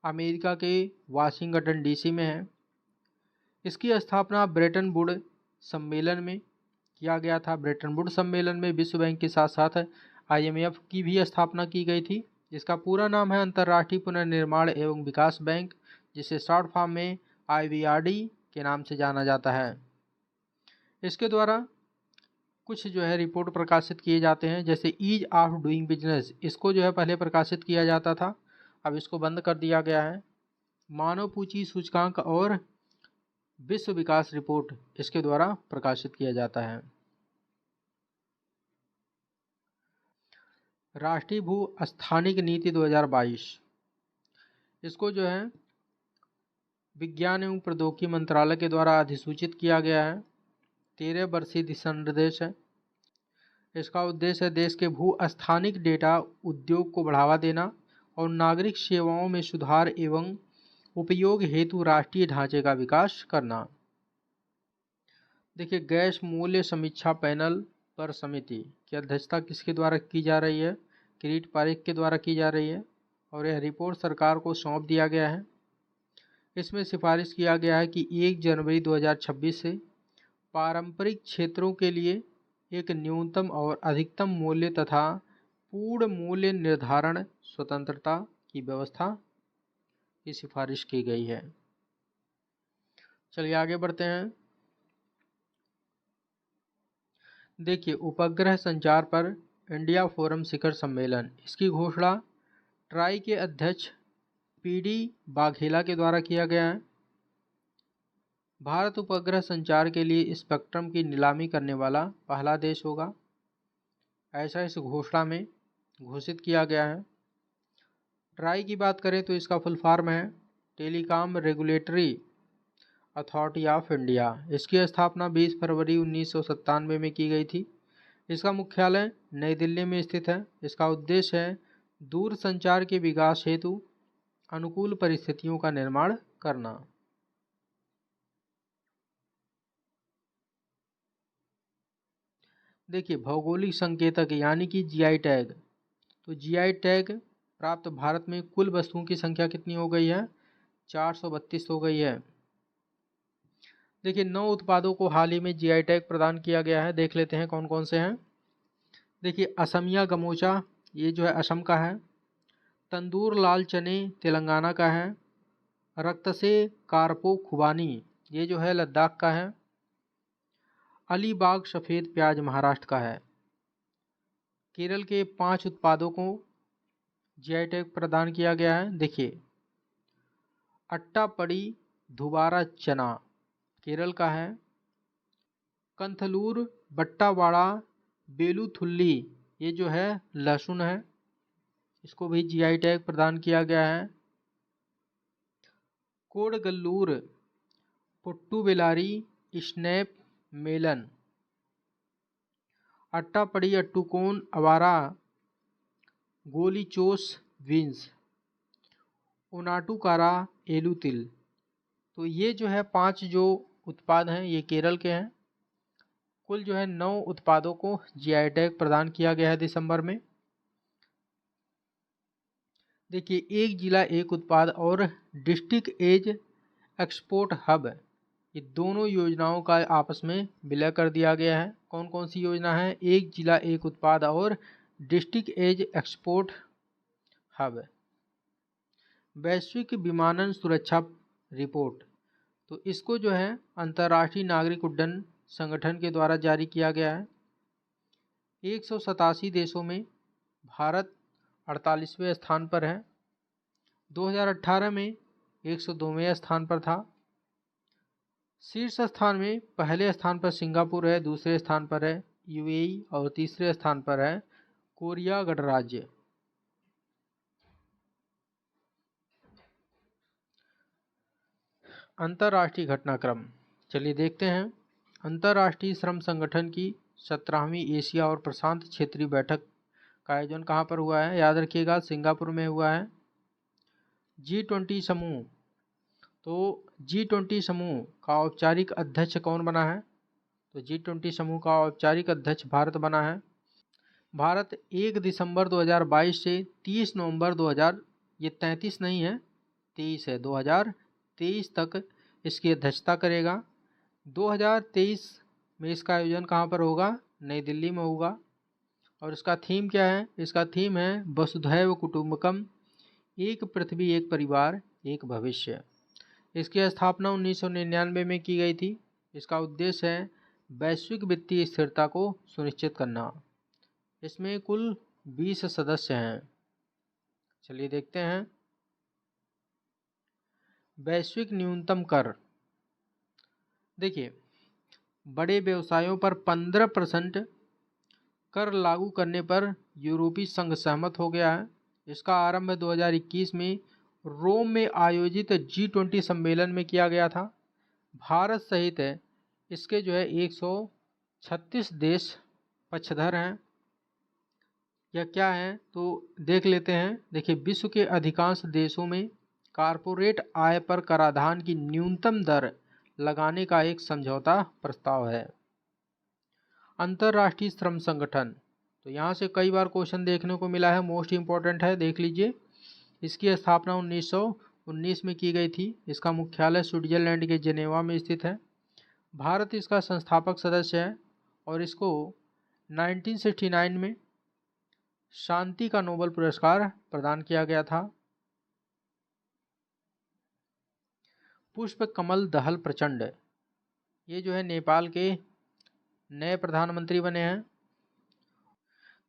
अमेरिका के वाशिंगटन डीसी में है। इसकी स्थापना ब्रेटन वुड सम्मेलन में किया गया था। ब्रेटन वुड सम्मेलन में विश्व बैंक के साथ साथ IMF की भी स्थापना की गई थी। इसका पूरा नाम है अंतर्राष्ट्रीय पुनर्निर्माण एवं विकास बैंक, जिसे शॉर्ट फॉर्म में IBRD के नाम से जाना जाता है। इसके द्वारा कुछ जो है रिपोर्ट प्रकाशित किए जाते हैं, जैसे ईज ऑफ डूइंग बिजनेस, इसको जो है पहले प्रकाशित किया जाता था, अब इसको बंद कर दिया गया है। मानव पूंजी सूचकांक और विश्व विकास रिपोर्ट इसके द्वारा प्रकाशित किया जाता है। राष्ट्रीय भू स्थानिक नीति 2022, इसको जो है विज्ञान एवं प्रौद्योगिकी मंत्रालय के द्वारा अधिसूचित किया गया है। 13 वर्षीय दिशा निर्देश है। इसका उद्देश्य है देश के भू स्थानिक डेटा उद्योग को बढ़ावा देना और नागरिक सेवाओं में सुधार एवं उपयोग हेतु राष्ट्रीय ढांचे का विकास करना। देखिए, गैस मूल्य समीक्षा पैनल पर समिति की अध्यक्षता किसके द्वारा की जा रही है? किरीट पारेख के द्वारा की जा रही है और यह रिपोर्ट सरकार को सौंप दिया गया है। इसमें सिफारिश किया गया है कि 1 जनवरी 2026 से पारंपरिक क्षेत्रों के लिए एक न्यूनतम और अधिकतम मूल्य तथा पूर्ण मूल्य निर्धारण स्वतंत्रता की व्यवस्था की सिफारिश की गई है। चलिए आगे बढ़ते हैं। देखिए, उपग्रह संचार पर इंडिया फोरम शिखर सम्मेलन, इसकी घोषणा ट्राई के अध्यक्ष PD वाघेला के द्वारा किया गया है। भारत उपग्रह संचार के लिए स्पेक्ट्रम की नीलामी करने वाला पहला देश होगा, ऐसा इस घोषणा में घोषित किया गया है। ट्राई की बात करें तो इसका फुल फॉर्म है telecom regulatory authority of India. इसकी स्थापना 20 फरवरी 1997 में की गई थी। इसका मुख्यालय नई दिल्ली में स्थित है। इसका उद्देश्य है दूर संचार के विकास हेतु अनुकूल परिस्थितियों का निर्माण करना। देखिए, भौगोलिक संकेतक यानी कि GI टैग, तो GI टैग प्राप्त भारत में कुल वस्तुओं की संख्या कितनी हो गई है? 432 हो गई है। देखिए, 9 उत्पादों को हाल ही में GI टैग प्रदान किया गया है। देख लेते हैं कौन कौन से हैं। देखिए, असमिया गमोचा, ये जो है असम का है। तंदूर लाल चने तेलंगाना का है। रक्तसे कारपो खुबानी, ये जो है लद्दाख का है। अलीबाग सफ़ेद प्याज महाराष्ट्र का है। केरल के 5 उत्पादों को GI टैग प्रदान किया गया है। देखिए, अट्टापड़ी धुबारा चना केरल का है। कंथलूर बट्टावाड़ा बेलूथुल्ली, ये जो है लहसुन है, इसको भी GI टैग प्रदान किया गया है। कोडगल्लूर पुट्टू-बेलारी स्नैप मेलन। अट्टापड़ी अट्टूकोन अवारा गोलीचोस बीन्स। उनाटुकारा एलुतिल। तो ये जो है 5 जो उत्पाद हैं ये केरल के हैं। कुल जो है 9 उत्पादों को GI टैग प्रदान किया गया है दिसंबर में। देखिए, एक जिला एक उत्पाद और डिस्ट्रिक्ट एज एक्सपोर्ट हब, ये दोनों योजनाओं का आपस में विलय कर दिया गया है। कौन कौन सी योजना है? एक जिला एक उत्पाद और डिस्ट्रिक्ट एज एक्सपोर्ट हब। वैश्विक विमानन सुरक्षा रिपोर्ट, तो इसको जो है अंतर्राष्ट्रीय नागरिक उड्डयन संगठन के द्वारा जारी किया गया है। 187 देशों में भारत 48वें स्थान पर है। 2018 में 102वें स्थान पर था। शीर्ष स्थान में पहले स्थान पर सिंगापुर है, दूसरे स्थान पर है UAE और तीसरे स्थान पर है कोरिया गणराज्य। अंतर्राष्ट्रीय घटनाक्रम। चलिए देखते हैं। अंतर्राष्ट्रीय श्रम संगठन की 17वीं एशिया और प्रशांत क्षेत्रीय बैठक का आयोजन कहाँ पर हुआ है? याद रखिएगा, सिंगापुर में हुआ है। G20 समूह, तो G20 समूह का औपचारिक अध्यक्ष कौन बना है? तो G20 समूह का औपचारिक अध्यक्ष भारत बना है। भारत 1 दिसंबर 2022 से 30 नवंबर 2000, ये 33 नहीं है 23 है, 2023 तक इसकी अध्यक्षता करेगा। 2023 में इसका आयोजन कहाँ पर होगा? नई दिल्ली में होगा। और इसका थीम क्या है? इसका थीम है वसुधैव कुटुंबकम, एक पृथ्वी एक परिवार एक भविष्य। इसकी स्थापना 1999 में की गई थी। इसका उद्देश्य है वैश्विक वित्तीय स्थिरता को सुनिश्चित करना। इसमें कुल 20 सदस्य हैं। चलिए देखते हैं। वैश्विक न्यूनतम कर। देखिए, बड़े व्यवसायों पर 15% कर लागू करने पर यूरोपीय संघ सहमत हो गया है। इसका आरंभ 2021 में रोम में आयोजित G20 सम्मेलन में किया गया था। भारत सहित इसके 136 देश पक्षधर हैं। यह क्या है तो देख लेते हैं। देखिए, विश्व के अधिकांश देशों में कारपोरेट आय पर कराधान की न्यूनतम दर लगाने का एक समझौता प्रस्ताव है। अंतर्राष्ट्रीय श्रम संगठन, तो यहाँ से कई बार क्वेश्चन देखने को मिला है, मोस्ट इम्पोर्टेंट है, देख लीजिए। इसकी स्थापना 1919 में की गई थी। इसका मुख्यालय स्विट्जरलैंड के जेनेवा में स्थित है। भारत इसका संस्थापक सदस्य है और इसको 1969 में शांति का नोबेल पुरस्कार प्रदान किया गया था। पुष्प कमल दहल प्रचंड, ये नेपाल के नए प्रधानमंत्री बने हैं।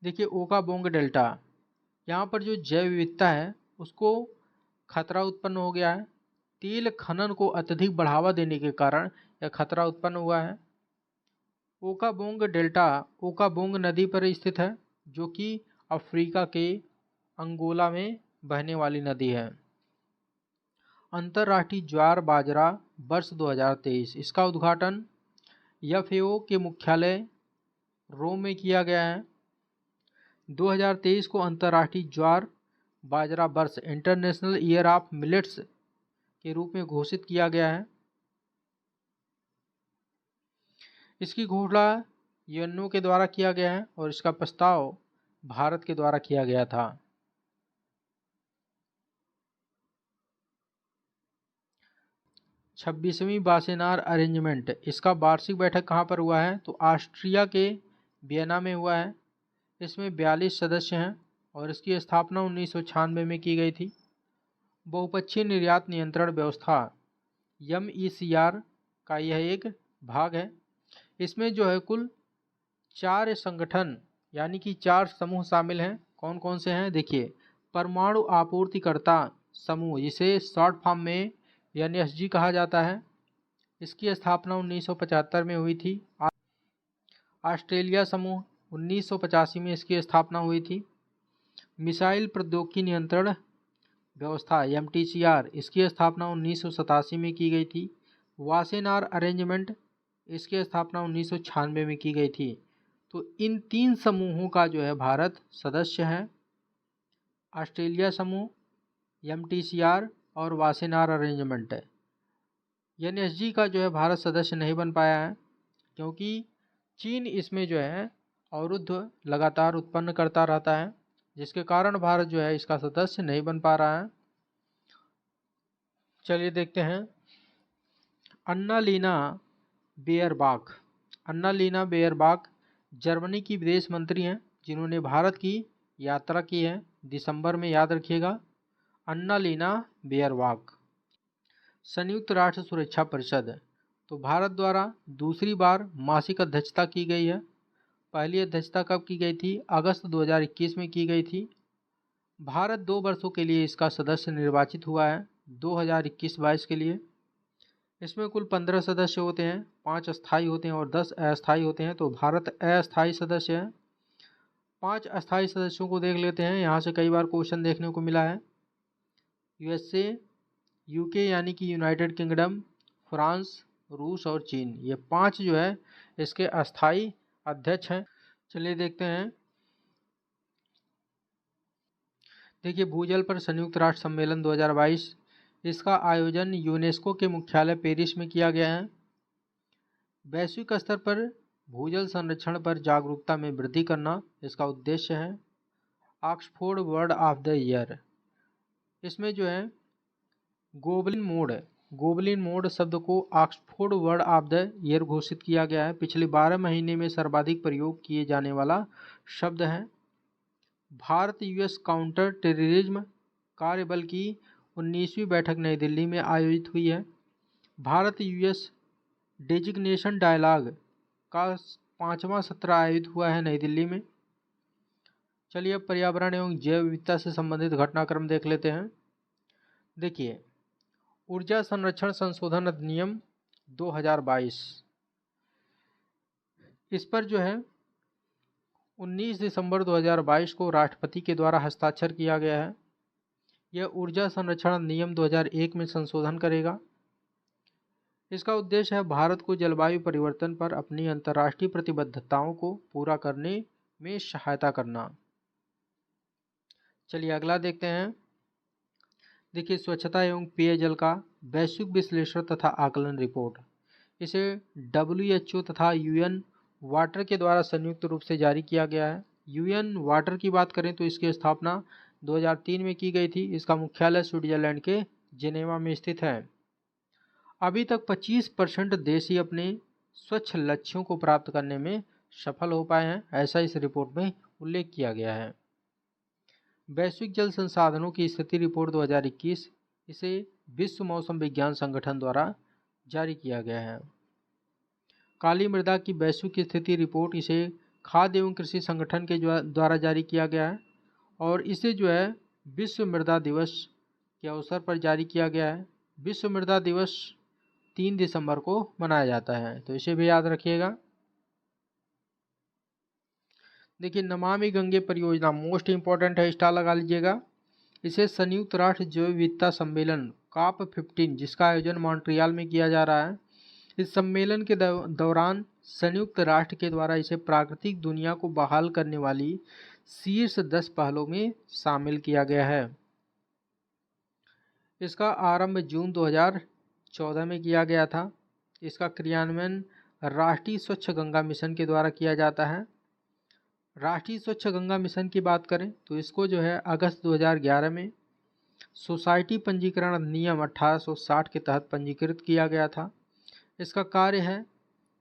देखिए, ओकाबोंग डेल्टा, यहाँ पर जो जैव विविधता है उसको खतरा उत्पन्न हो गया है। तेल खनन को अत्यधिक बढ़ावा देने के कारण यह खतरा उत्पन्न हुआ है। ओकाबोंग डेल्टा ओकाबोंग नदी पर स्थित है, जो कि अफ्रीका के अंगोला में बहने वाली नदी है। अंतर्राष्ट्रीय ज्वार बाजरा वर्ष 2023, इसका उद्घाटन FAO के मुख्यालय रोम में किया गया है। 2023 को अंतर्राष्ट्रीय ज्वार बाजरा वर्ष, इंटरनेशनल ईयर ऑफ मिलेट्स के रूप में घोषित किया गया है। इसकी घोषणा UNO के द्वारा किया गया है और इसका प्रस्ताव भारत के द्वारा किया गया था। छब्बीसवीं वासेनार अरेंजमेंट, इसका वार्षिक बैठक कहाँ पर हुआ है? तो ऑस्ट्रिया के वियना में हुआ है। इसमें 42 सदस्य हैं और इसकी स्थापना 1996 में की गई थी। बहुपक्षीय निर्यात नियंत्रण व्यवस्था MECR का यह एक भाग है। इसमें कुल 4 संगठन यानी कि 4 समूह शामिल हैं। कौन कौन से हैं? देखिए, परमाणु आपूर्तिकर्ता समूह, जिसे शॉर्ट फॉर्म में NSG कहा जाता है। इसकी स्थापना 1975 में हुई थी। ऑस्ट्रेलिया समूह, 1985 में इसकी स्थापना हुई थी। मिसाइल प्रौद्योगिकी नियंत्रण व्यवस्था MTCR, इसकी स्थापना 1987 में की गई थी। वासेनार अरेंजमेंट, इसकी स्थापना 1996 में की गई थी। तो इन 3 समूहों का भारत सदस्य है। ऑस्ट्रेलिया समूह, MTCR और वासेनार अरेंजमेंट है। NSG का भारत सदस्य नहीं बन पाया है क्योंकि चीन इसमें अवरुद्ध लगातार उत्पन्न करता रहता है, जिसके कारण भारत इसका सदस्य नहीं बन पा रहा है। चलिए देखते हैं। अन्नालीना बेयरबाख, अन्नालीना बेयरबाख जर्मनी की विदेश मंत्री हैं, जिन्होंने भारत की यात्रा की है दिसंबर में, याद रखिएगा। अन्नालीना बेयरबाख। संयुक्त राष्ट्र सुरक्षा परिषद, तो भारत द्वारा दूसरी बार मासिक अध्यक्षता की गई है। पहली अध्यक्षता कब की गई थी? अगस्त 2021 में की गई थी। भारत 2 वर्षों के लिए इसका सदस्य निर्वाचित हुआ है, 2021-22 के लिए। इसमें कुल 15 सदस्य होते हैं, 5 अस्थायी होते हैं और 10 अस्थायी होते हैं। तो भारत अस्थायी सदस्य है। 5 अस्थायी सदस्यों को देख लेते हैं। यहाँ से कई बार क्वेश्चन देखने को मिला है। USA, UK यानी कि यूनाइटेड किंगडम, फ्रांस, रूस और चीन, ये 5 जो है इसके अस्थाई अध्यक्ष हैं। चलिए देखते हैं। देखिए, भूजल पर संयुक्त राष्ट्र सम्मेलन 2022, इसका आयोजन यूनेस्को के मुख्यालय पेरिस में किया गया है। वैश्विक स्तर पर भूजल संरक्षण पर जागरूकता में वृद्धि करना इसका उद्देश्य है। Oxford word of the year, इसमें जो है गोबलिन मोड शब्द को Oxford word of the year घोषित किया गया है। पिछले 12 महीने में सर्वाधिक प्रयोग किए जाने वाला शब्द है। भारत यूएस काउंटर टेररिज्म कार्यबल की 19वीं बैठक नई दिल्ली में आयोजित हुई है। भारत यूएस डेजिग्नेशन डायलॉग का 5वां सत्र आयोजित हुआ है नई दिल्ली में। चलिए अब पर्यावरण एवं जैव विविधता से संबंधित घटनाक्रम देख लेते हैं। देखिए, ऊर्जा संरक्षण संशोधन अधिनियम 2022, इस पर जो है 19 दिसंबर 2022 को राष्ट्रपति के द्वारा हस्ताक्षर किया गया है। यह ऊर्जा संरक्षण अधिनियम 2001 में संशोधन करेगा। इसका उद्देश्य है भारत को जलवायु परिवर्तन पर अपनी अंतर्राष्ट्रीय प्रतिबद्धताओं को पूरा करने में सहायता करना। चलिए अगला देखते हैं। देखिए, स्वच्छता एवं पेयजल का वैश्विक विश्लेषण तथा आकलन रिपोर्ट, इसे WHO तथा UN वाटर के द्वारा संयुक्त रूप से जारी किया गया है। UN वाटर की बात करें तो इसकी स्थापना 2003 में की गई थी। इसका मुख्यालय स्विट्जरलैंड के जिनेवा में स्थित है। अभी तक 25% देश ही अपने स्वच्छ लक्ष्यों को प्राप्त करने में सफल हो पाए हैं, ऐसा इस रिपोर्ट में उल्लेख किया गया है। वैश्विक जल संसाधनों की स्थिति रिपोर्ट 2021, इसे विश्व मौसम विज्ञान संगठन द्वारा जारी किया गया है। काली मृदा की वैश्विक स्थिति रिपोर्ट, इसे खाद्य एवं कृषि संगठन के द्वारा जारी किया गया है और इसे जो है विश्व मृदा दिवस के अवसर पर जारी किया गया है। विश्व मृदा दिवस 3 दिसंबर को मनाया जाता है, तो इसे भी याद रखिएगा। देखिए, नमामि गंगे परियोजना मोस्ट इम्पॉर्टेंट है, स्टार लगा लीजिएगा। इसे संयुक्त राष्ट्र जैव विविधता सम्मेलन COP 15, जिसका आयोजन मॉन्ट्रियल में किया जा रहा है, इस सम्मेलन के दौरान संयुक्त राष्ट्र के द्वारा इसे प्राकृतिक दुनिया को बहाल करने वाली शीर्ष 10 पहलों में शामिल किया गया है। इसका आरंभ जून 2014 में किया गया था। इसका क्रियान्वयन राष्ट्रीय स्वच्छ गंगा मिशन के द्वारा किया जाता है। राष्ट्रीय स्वच्छ गंगा मिशन की बात करें तो इसको जो है अगस्त 2011 में सोसाइटी पंजीकरण अधिनियम 1860 के तहत पंजीकृत किया गया था। इसका कार्य है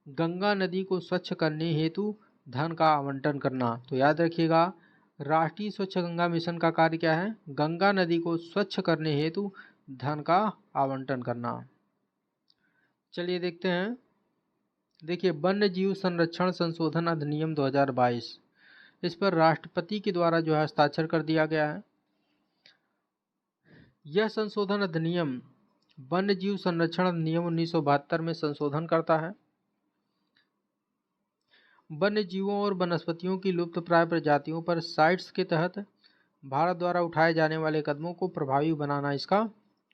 गंगा नदी को स्वच्छ करने हेतु धन का आवंटन करना। तो याद रखिएगा, राष्ट्रीय स्वच्छ गंगा मिशन का कार्य क्या है? गंगा नदी को स्वच्छ करने हेतु धन का आवंटन करना। चलिए देखते हैं। देखिए, वन्य जीव संरक्षण संशोधन अधिनियम 2022, इस पर राष्ट्रपति के द्वारा जो है हस्ताक्षर कर दिया गया है। यह संशोधन अधिनियम वन्य जीव संरक्षण अधिनियम 1972 में संशोधन करता है। वन्य जीवों और वनस्पतियों की लुप्त प्राय प्रजातियों पर साइट्स के तहत भारत द्वारा उठाए जाने वाले कदमों को प्रभावी बनाना इसका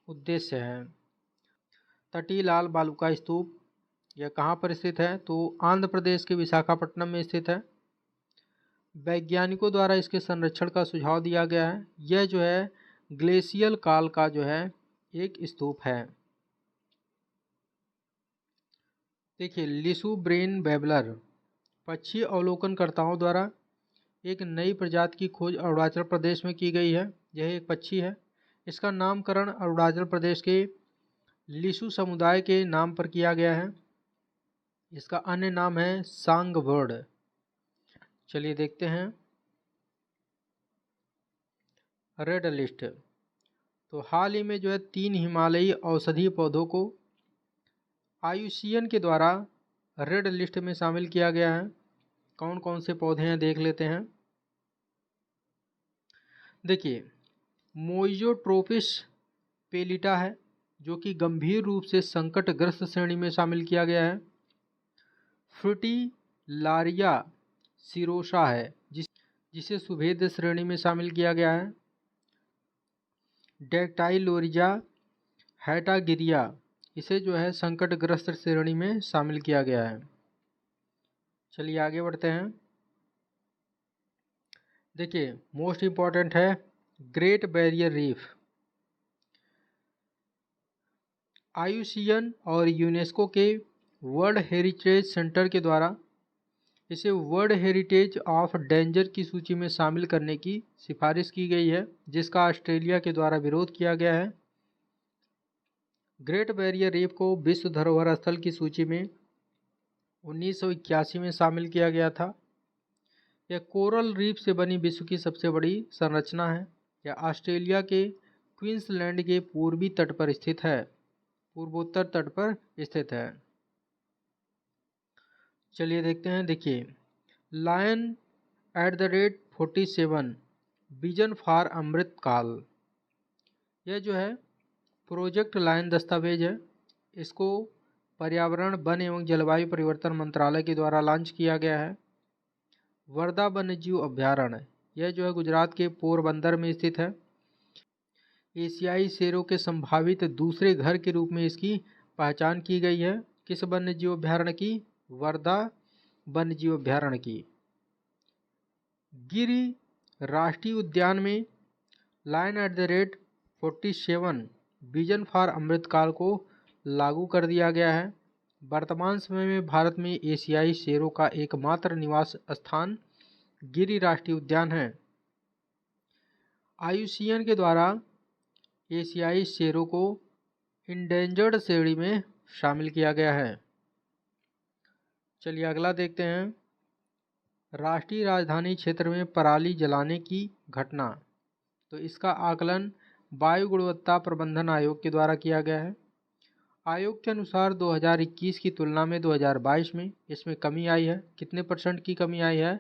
उद्देश्य है। तटीय लाल बालुका स्तूप, यह कहाँ पर स्थित है? तो आंध्र प्रदेश के विशाखापट्टनम में स्थित है। वैज्ञानिकों द्वारा इसके संरक्षण का सुझाव दिया गया है। यह जो है ग्लेशियल काल का जो है एक स्तूप है। देखिए, लिसु ब्रेन बेबलर, पक्षी अवलोकनकर्ताओं द्वारा एक नई प्रजाति की खोज अरुणाचल प्रदेश में की गई है। यह एक पक्षी है। इसका नामकरण अरुणाचल प्रदेश के लिसु समुदाय के नाम पर किया गया है। इसका अन्य नाम है सांग बर्ड। चलिए देखते हैं। रेड लिस्ट, तो हाल ही में जो है 3 हिमालयी औषधीय पौधों को IUCN के द्वारा रेड लिस्ट में शामिल किया गया है। कौन कौन से पौधे हैं देख लेते हैं। देखिए, मोइजोट्रोपिस पेलिटा है, जो कि गंभीर रूप से संकटग्रस्त श्रेणी में शामिल किया गया है। फ्रुटिलारिया सिरोसा है, जिसे सुभेद्य श्रेणी में शामिल किया गया है। डेक्टाइलोरिजा हैटागिरिया इसे जो है संकटग्रस्त श्रेणी में शामिल किया गया है। चलिए आगे बढ़ते हैं। देखिए मोस्ट इम्पॉर्टेंट है ग्रेट बैरियर रीफ। IUCN और यूनेस्को के वर्ल्ड हेरिटेज सेंटर के द्वारा इसे वर्ल्ड हेरिटेज ऑफ डेंजर की सूची में शामिल करने की सिफारिश की गई है, जिसका ऑस्ट्रेलिया के द्वारा विरोध किया गया है। ग्रेट बैरियर रीफ को विश्व धरोहर स्थल की सूची में 1981 में शामिल किया गया था। यह कोरल रीफ से बनी विश्व की सबसे बड़ी संरचना है। यह ऑस्ट्रेलिया के क्वींसलैंड के पूर्वी तट पर स्थित है, पूर्वोत्तर तट पर स्थित है। चलिए देखते हैं। देखिए लायन @47 विजन फॉर अमृतकाल, यह जो है प्रोजेक्ट लायन दस्तावेज है। इसको पर्यावरण, वन एवं जलवायु परिवर्तन मंत्रालय के द्वारा लॉन्च किया गया है। वर्धा वन्यजीव अभ्यारण्य, यह जो है गुजरात के पोरबंदर में स्थित है। एशियाई शेरों के संभावित दूसरे घर के रूप में इसकी पहचान की गई है। किस वन्यजीव अभ्यारण्य की? वर्धा वन्यजीव अभ्यारण्य की। गिरि राष्ट्रीय उद्यान में लायन @47 विजन फॉर अमृतकाल को लागू कर दिया गया है। वर्तमान समय में भारत में एशियाई शेरों का एकमात्र निवास स्थान गिरि राष्ट्रीय उद्यान है। IUCN के द्वारा एशियाई शेरों को इंडेंजर्ड श्रेणी में शामिल किया गया है। चलिए अगला देखते हैं। राष्ट्रीय राजधानी क्षेत्र में पराली जलाने की घटना, तो इसका आकलन वायु गुणवत्ता प्रबंधन आयोग के द्वारा किया गया है। आयोग के अनुसार 2021 की तुलना में 2022 में इसमें कमी आई है। कितने % की कमी आई है?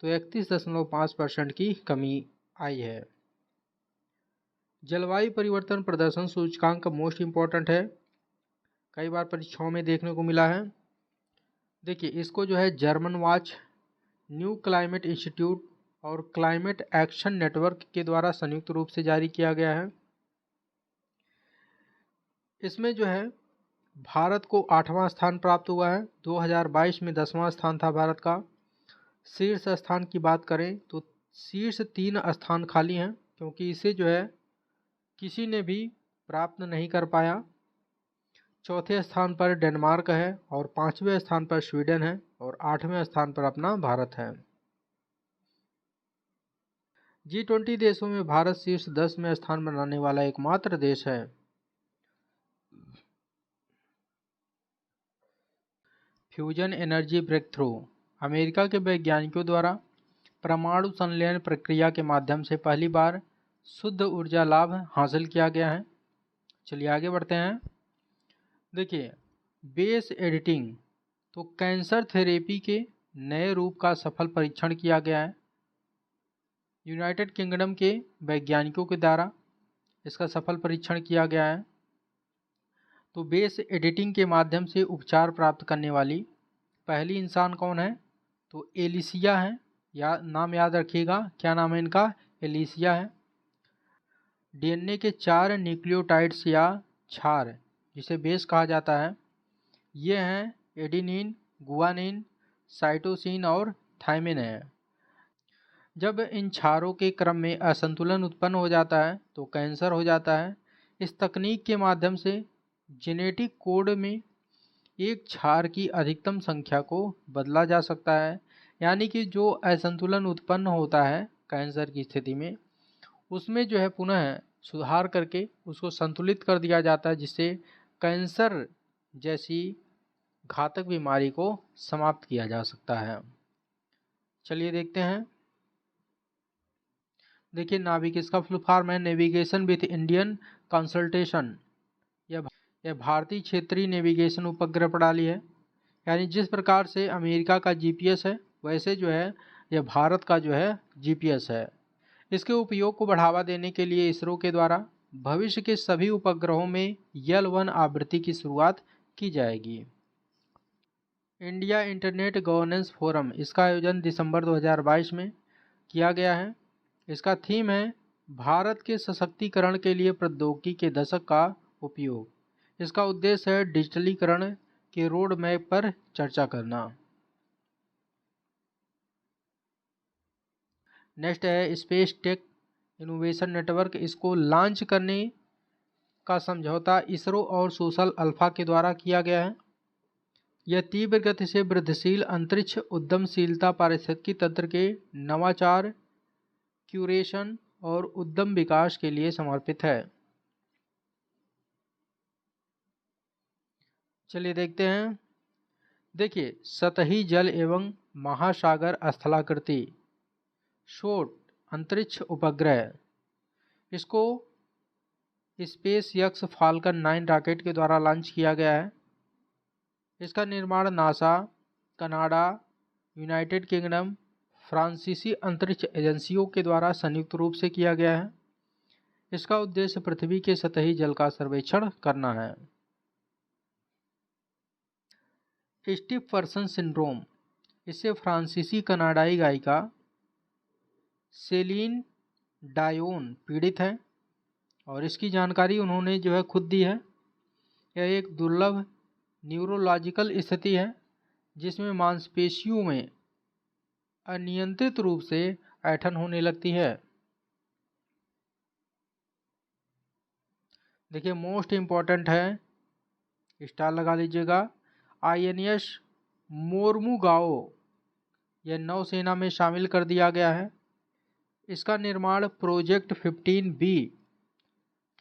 तो 31.5% की कमी आई है। जलवायु परिवर्तन प्रदर्शन सूचकांक मोस्ट इम्पॉर्टेंट है, कई बार परीक्षाओं में देखने को मिला है। देखिए इसको जो है German watch, new climate institute और क्लाइमेट एक्शन नेटवर्क के द्वारा संयुक्त रूप से जारी किया गया है। इसमें जो है भारत को 8वां स्थान प्राप्त हुआ है। 2022 में 10वां स्थान था भारत का। शीर्ष स्थान की बात करें तो शीर्ष 3 स्थान खाली हैं, क्योंकि इसे जो है किसी ने भी प्राप्त नहीं कर पाया। चौथे स्थान पर डेनमार्क है और 5वें स्थान पर स्वीडन है और 8वें स्थान पर अपना भारत है। G20 देशों में भारत शीर्ष 10 में स्थान बनाने वाला एकमात्र देश है। Fusion energy breakthrough, America के वैज्ञानिकों द्वारा परमाणु संलयन प्रक्रिया के माध्यम से पहली बार शुद्ध ऊर्जा लाभ हासिल किया गया है। चलिए आगे बढ़ते हैं। देखिए बेस एडिटिंग, तो कैंसर थेरेपी के नए रूप का सफल परीक्षण किया गया है। यूनाइटेड किंगडम के वैज्ञानिकों के द्वारा इसका सफल परीक्षण किया गया है। तो बेस एडिटिंग के माध्यम से उपचार प्राप्त करने वाली पहली इंसान कौन है? तो एलिसिया है। नाम याद रखिएगा, क्या नाम है इनका? एलिसिया है। DNA के 4 न्यूक्लियोटाइड्स या क्षार, जिसे बेस कहा जाता है, ये हैं एडिनिन, गुआनिन, साइटोसिन और थायमिन है। जब इन क्षारों के क्रम में असंतुलन उत्पन्न हो जाता है तो कैंसर हो जाता है। इस तकनीक के माध्यम से जेनेटिक कोड में एक क्षार की अधिकतम संख्या को बदला जा सकता है, यानी कि जो असंतुलन उत्पन्न होता है कैंसर की स्थिति में, उसमें जो है पुनः सुधार करके उसको संतुलित कर दिया जाता है, जिससे कैंसर जैसी घातक बीमारी को समाप्त किया जा सकता है। चलिए देखते हैं। देखिए नाविक, इसका फुल फॉर्म है नेविगेशन विथ इंडियन कंसल्टेशन। यह भारतीय क्षेत्रीय नेविगेशन उपग्रह प्रणाली है। यानी जिस प्रकार से अमेरिका का GPS है, वैसे जो है यह भारत का जो है GPS है। इसके उपयोग को बढ़ावा देने के लिए इसरो के द्वारा भविष्य के सभी उपग्रहों में L1 आवृत्ति की शुरुआत की जाएगी। इंडिया इंटरनेट गवर्नेंस फोरम, इसका आयोजन दिसंबर 2022 में किया गया है। इसका थीम है भारत के सशक्तिकरण के लिए प्रौद्योगिकी के दशक का उपयोग। इसका उद्देश्य है डिजिटलीकरण के रोड मैप पर चर्चा करना। नेक्स्ट है स्पेस टेक इनोवेशन नेटवर्क। इसको लॉन्च करने का समझौता इसरो और सोशल अल्फा के द्वारा किया गया है। यह तीव्र गति से वृद्धिशील अंतरिक्ष उद्यमशीलता पारिस्थितिकी तंत्र के नवाचार, क्यूरेशन और उद्यम विकास के लिए समर्पित है। चलिए देखते हैं। देखिए, सतही जल एवं महासागर स्थलाकृति शोट अंतरिक्ष उपग्रह, इसको स्पेस एक्स फाल्कन 9 रॉकेट के द्वारा लॉन्च किया गया है। इसका निर्माण नासा, कनाडा, यूनाइटेड किंगडम, फ्रांसीसी अंतरिक्ष एजेंसियों के द्वारा संयुक्त रूप से किया गया है। इसका उद्देश्य पृथ्वी के सतही जल का सर्वेक्षण करना है। स्टीफर्सन सिंड्रोम, इससे फ्रांसीसी कनाडाई गायिका सेलिन डायोन पीड़ित है और इसकी जानकारी उन्होंने जो है खुद दी है। यह एक दुर्लभ न्यूरोलॉजिकल स्थिति है जिसमें मांसपेशियों में अनियंत्रित रूप से ऐंठन होने लगती है। देखिए, मोस्ट इम्पॉर्टेंट है, स्टार लगा लीजिएगा। INS मोर्मुगाओ, यह नौसेना में शामिल कर दिया गया है। इसका निर्माण प्रोजेक्ट 15B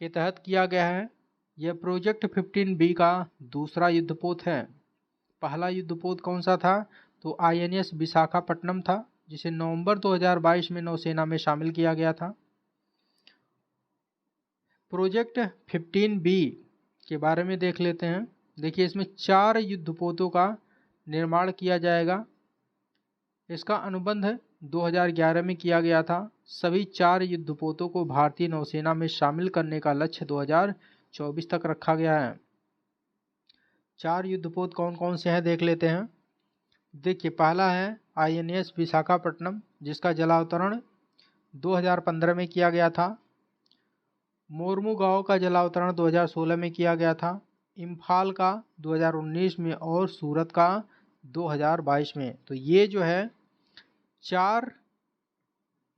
के तहत किया गया है। यह प्रोजेक्ट 15B का दूसरा युद्धपोत है। पहला युद्धपोत कौन सा था? तो INS विशाखापट्टनम था, जिसे नवंबर 2022 में नौसेना में शामिल किया गया था। प्रोजेक्ट 15B के बारे में देख लेते हैं। देखिए, इसमें 4 युद्धपोतों का निर्माण किया जाएगा। इसका अनुबंध 2011 में किया गया था। सभी 4 युद्धपोतों को भारतीय नौसेना में शामिल करने का लक्ष्य 2024 तक रखा गया है। 4 युद्धपोत कौन कौन से हैं देख लेते हैं। देखिए, पहला है INS विशाखापट्टनम, जिसका जलावतरण 2015 में किया गया था। मोर्मुगाओ का जलावतरण 2016 में किया गया था। इम्फाल का 2019 में और सूरत का 2022 में। तो ये जो है 4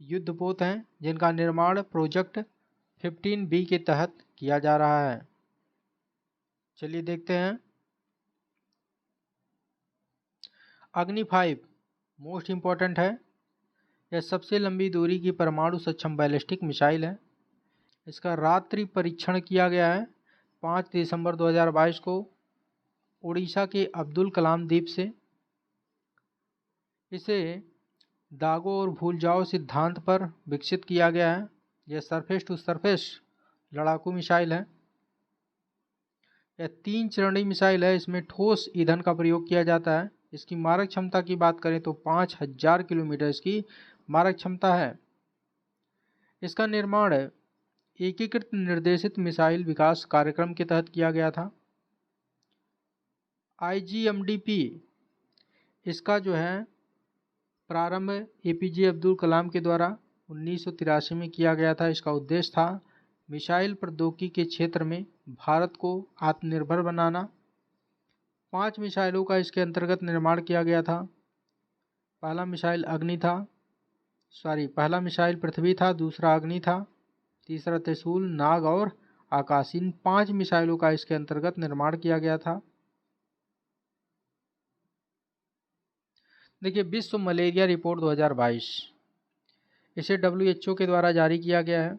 युद्धपोत हैं जिनका निर्माण प्रोजेक्ट 15B के तहत किया जा रहा है। चलिए देखते हैं। अग्नि 5 मोस्ट इम्पॉर्टेंट है। यह सबसे लंबी दूरी की परमाणु सक्षम बैलिस्टिक मिसाइल है। इसका रात्रि परीक्षण किया गया है 5 दिसंबर 2022 को उड़ीसा के अब्दुल कलाम द्वीप से। इसे दागो और भूल जाओ सिद्धांत पर विकसित किया गया है। यह सरफेस टू सरफेस लड़ाकू मिसाइल है। यह 3 चरणीय मिसाइल है। इसमें ठोस ईंधन का प्रयोग किया जाता है। इसकी मारक क्षमता की बात करें तो 5000 किलोमीटर इसकी मारक क्षमता है। इसका निर्माण एकीकृत निर्देशित मिसाइल विकास कार्यक्रम के तहत किया गया था। IGMDP, इसका जो है प्रारंभ APJ अब्दुल कलाम के द्वारा 1983 में किया गया था। इसका उद्देश्य था मिसाइल प्रौद्योगिकी के क्षेत्र में भारत को आत्मनिर्भर बनाना। 5 मिसाइलों का इसके अंतर्गत निर्माण किया गया था। पहला मिसाइल पृथ्वी था, दूसरा अग्नि था, तीसरा त्रिशूल, नाग और आकाश। इन 5 मिसाइलों का इसके अंतर्गत निर्माण किया गया था। देखिए, विश्व मलेरिया रिपोर्ट 2022, इसे WHO के द्वारा जारी किया गया है।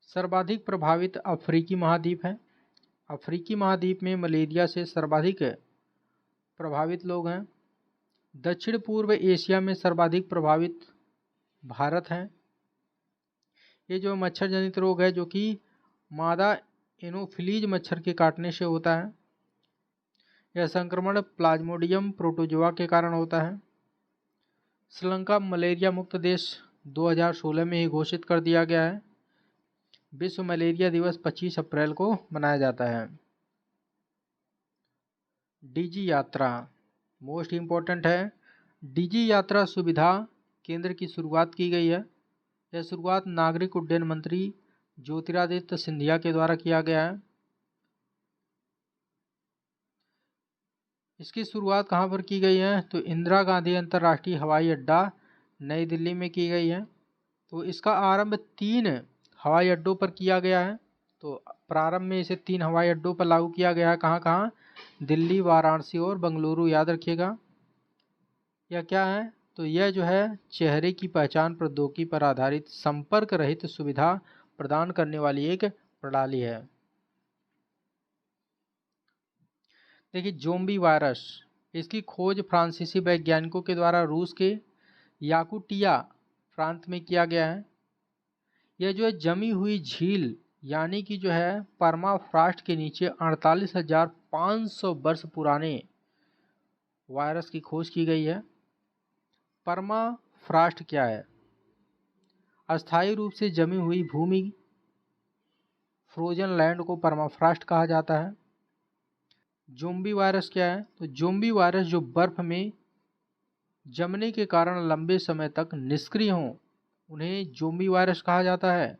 सर्वाधिक प्रभावित अफ्रीकी महाद्वीप है। अफ्रीकी महाद्वीप में मलेरिया से सर्वाधिक प्रभावित लोग हैं। दक्षिण पूर्व एशिया में सर्वाधिक प्रभावित भारत है। ये जो मच्छर जनित रोग है जो कि मादा एनोफिलीज मच्छर के काटने से होता है। यह संक्रमण प्लाज्मोडियम प्रोटोजोआ के कारण होता है। श्रीलंका मलेरिया मुक्त देश 2016 में ही घोषित कर दिया गया है। विश्व मलेरिया दिवस 25 अप्रैल को मनाया जाता है। DG यात्रा मोस्ट इम्पोर्टेंट है। DG यात्रा सुविधा केंद्र की शुरुआत की गई है। यह शुरुआत नागरिक उड्डयन मंत्री ज्योतिरादित्य सिंधिया के द्वारा किया गया है। इसकी शुरुआत कहाँ पर की गई है? तो इंदिरा गांधी अंतर्राष्ट्रीय हवाई अड्डा नई दिल्ली में की गई है। तो इसका आरंभ 3 हवाई अड्डों पर किया गया है। तो प्रारंभ में इसे 3 हवाई अड्डों पर लागू किया गया है। कहाँ कहाँ? दिल्ली, वाराणसी और बेंगलुरु, याद रखिएगा। यह क्या है? तो यह जो है चेहरे की पहचान प्रौद्योगिकी पर आधारित संपर्क रहित सुविधा प्रदान करने वाली एक प्रणाली है। देखिए, ज़ोंबी वायरस, इसकी खोज फ्रांसीसी वैज्ञानिकों के द्वारा रूस के याकुटिया प्रांत में किया गया है। यह जो है जमी हुई झील यानी कि जो है परमाफ्रॉस्ट के नीचे 48,500 वर्ष पुराने वायरस की खोज की गई है। परमाफ्रॉस्ट क्या है? अस्थायी रूप से जमी हुई भूमि, फ्रोजन लैंड को परमाफ्रॉस्ट कहा जाता है। ज़ोंबी वायरस क्या है? तो ज़ोंबी वायरस जो बर्फ में जमने के कारण लंबे समय तक निष्क्रिय हों, उन्हें ज़ोंबी वायरस कहा जाता है।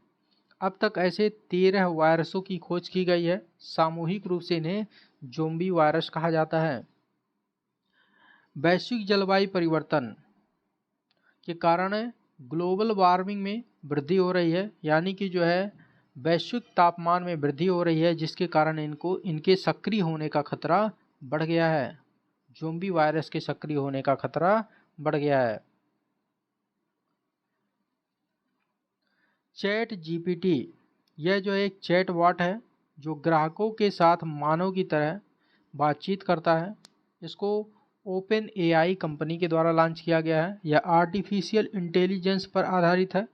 अब तक ऐसे 13 वायरसों की खोज की गई है। सामूहिक रूप से इन्हें ज़ोंबी वायरस कहा जाता है। वैश्विक जलवायु परिवर्तन के कारण ग्लोबल वार्मिंग में वृद्धि हो रही है, यानी कि जो है वैश्विक तापमान में वृद्धि हो रही है, जिसके कारण इनके सक्रिय होने का खतरा बढ़ गया है। ज़ोंबी वायरस के सक्रिय होने का खतरा बढ़ गया है। चैट जीपीटी, यह जो एक चैट बॉट है जो ग्राहकों के साथ मानव की तरह बातचीत करता है। इसको ओपन एआई कंपनी के द्वारा लॉन्च किया गया है। यह आर्टिफिशियल इंटेलिजेंस पर आधारित है।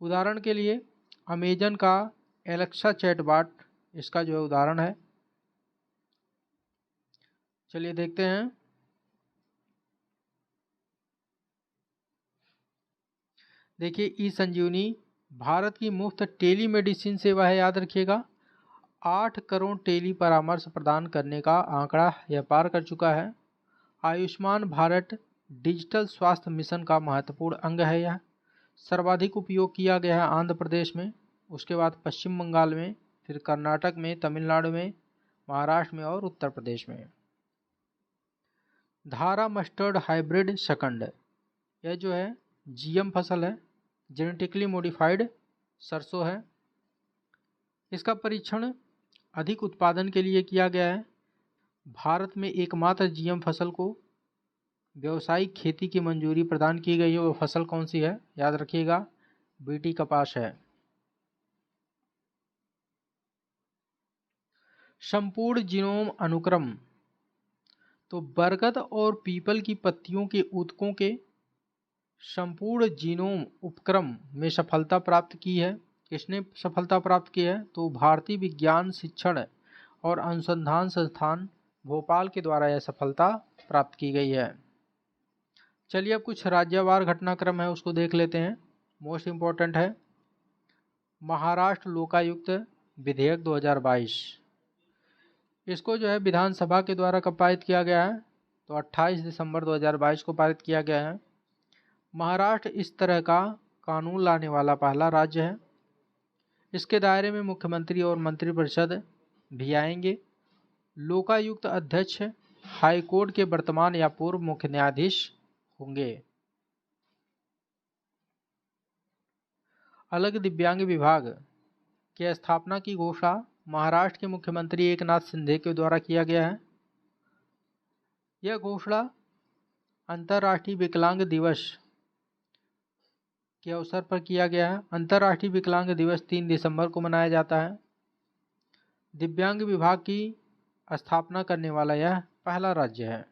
उदाहरण के लिए अमेजन का एलेक्सा चैटबॉट इसका जो है उदाहरण है। चलिए देखते हैं। देखिए, ई संजीवनी भारत की मुफ्त टेलीमेडिसिन सेवा है, याद रखिएगा। 8 करोड़ टेली परामर्श प्रदान करने का आंकड़ा यह पार कर चुका है। आयुष्मान भारत डिजिटल स्वास्थ्य मिशन का महत्वपूर्ण अंग है। यह सर्वाधिक उपयोग किया गया है आंध्र प्रदेश में, उसके बाद पश्चिम बंगाल में, फिर कर्नाटक में, तमिलनाडु में, महाराष्ट्र में और उत्तर प्रदेश में। धारा मस्टर्ड हाइब्रिड शकंड, यह जो है जीएम फसल है, जेनेटिकली मॉडिफाइड सरसों है। इसका परीक्षण अधिक उत्पादन के लिए किया गया है। भारत में एकमात्र जीएम फसल को व्यावसायिक खेती की मंजूरी प्रदान की गई है। वो फसल कौन सी है? याद रखिएगा, बीटी कपास है। संपूर्ण जीनोम अनुक्रम, तो बरगद और पीपल की पत्तियों के ऊतकों के संपूर्ण जीनोम उपक्रम में सफलता प्राप्त की है। किसने सफलता प्राप्त की है? तो भारतीय विज्ञान शिक्षण और अनुसंधान संस्थान भोपाल के द्वारा यह सफलता प्राप्त की गई है। चलिए अब कुछ राज्यवार घटनाक्रम है उसको देख लेते हैं। मोस्ट इम्पोर्टेंट है महाराष्ट्र लोकायुक्त विधेयक 2022। इसको जो है विधानसभा के द्वारा कब पारित किया गया है? तो 28 दिसंबर 2022 को पारित किया गया है। महाराष्ट्र इस तरह का कानून लाने वाला पहला राज्य है। इसके दायरे में मुख्यमंत्री और मंत्रिपरिषद भी आएंगे। लोकायुक्त अध्यक्ष हाईकोर्ट के वर्तमान या पूर्व मुख्य न्यायाधीश होंगे। अलग दिव्यांग विभाग की स्थापना की घोषणा महाराष्ट्र के मुख्यमंत्री एकनाथ शिंदे के द्वारा किया गया है। यह घोषणा अंतर्राष्ट्रीय विकलांग दिवस के अवसर पर किया गया है। अंतर्राष्ट्रीय विकलांग दिवस 3 दिसंबर को मनाया जाता है। दिव्यांग विभाग की स्थापना करने वाला यह पहला राज्य है।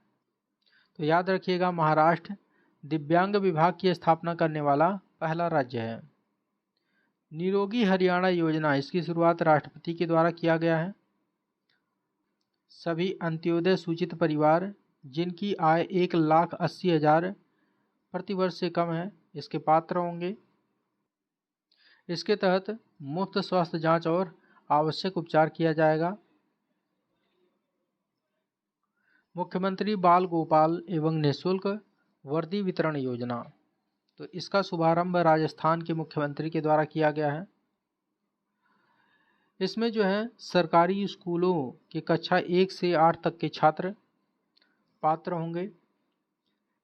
तो याद रखिएगा, महाराष्ट्र दिव्यांग विभाग की स्थापना करने वाला पहला राज्य है। निरोगी हरियाणा योजना, इसकी शुरुआत राष्ट्रपति के द्वारा किया गया है। सभी अंत्योदय सूचित परिवार जिनकी आय 1,80,000 प्रति वर्ष से कम है इसके पात्र होंगे। इसके तहत मुफ्त स्वास्थ्य जांच और आवश्यक उपचार किया जाएगा। मुख्यमंत्री बाल गोपाल एवं निःशुल्क वर्दी वितरण योजना, तो इसका शुभारंभ राजस्थान के मुख्यमंत्री के द्वारा किया गया है। इसमें जो है सरकारी स्कूलों की कक्षा 1 से 8 तक के छात्र पात्र होंगे।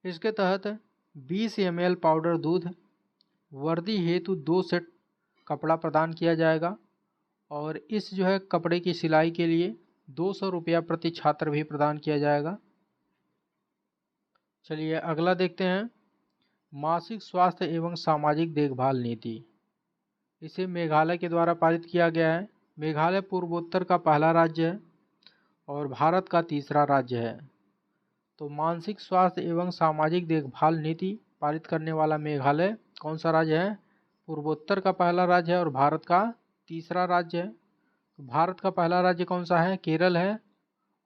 इसके तहत 20 ml पाउडर दूध, वर्दी हेतु 2 सेट कपड़ा प्रदान किया जाएगा और इस जो है कपड़े की सिलाई के लिए 200 रुपया प्रति छात्र भी प्रदान किया जाएगा। चलिए अगला देखते हैं, मासिक स्वास्थ्य एवं सामाजिक देखभाल नीति। इसे मेघालय के द्वारा पारित किया गया है। मेघालय पूर्वोत्तर का पहला राज्य है और भारत का तीसरा राज्य है। तो मानसिक स्वास्थ्य एवं सामाजिक देखभाल नीति पारित करने वाला मेघालय कौन सा राज्य है? पूर्वोत्तर का पहला राज्य है और भारत का तीसरा राज्य है। तो भारत का पहला राज्य कौन सा है? केरल है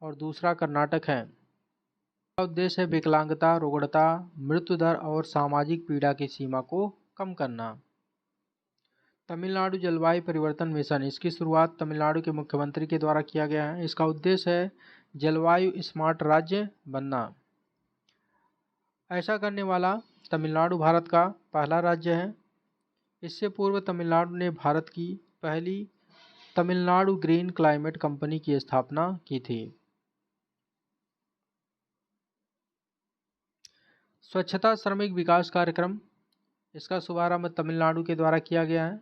और दूसरा कर्नाटक है। इसका उद्देश्य है विकलांगता, रुग्णता, मृत्यु दर और सामाजिक पीड़ा की सीमा को कम करना। तमिलनाडु जलवायु परिवर्तन मिशन, इसकी शुरुआत तमिलनाडु के मुख्यमंत्री के द्वारा किया गया है। इसका उद्देश्य है जलवायु स्मार्ट राज्य बनना। ऐसा करने वाला तमिलनाडु भारत का पहला राज्य है। इससे पूर्व तमिलनाडु ने भारत की पहली तमिलनाडु ग्रीन क्लाइमेट कंपनी की स्थापना की थी। स्वच्छता श्रमिक विकास कार्यक्रम, इसका शुभारंभ तमिलनाडु के द्वारा किया गया है।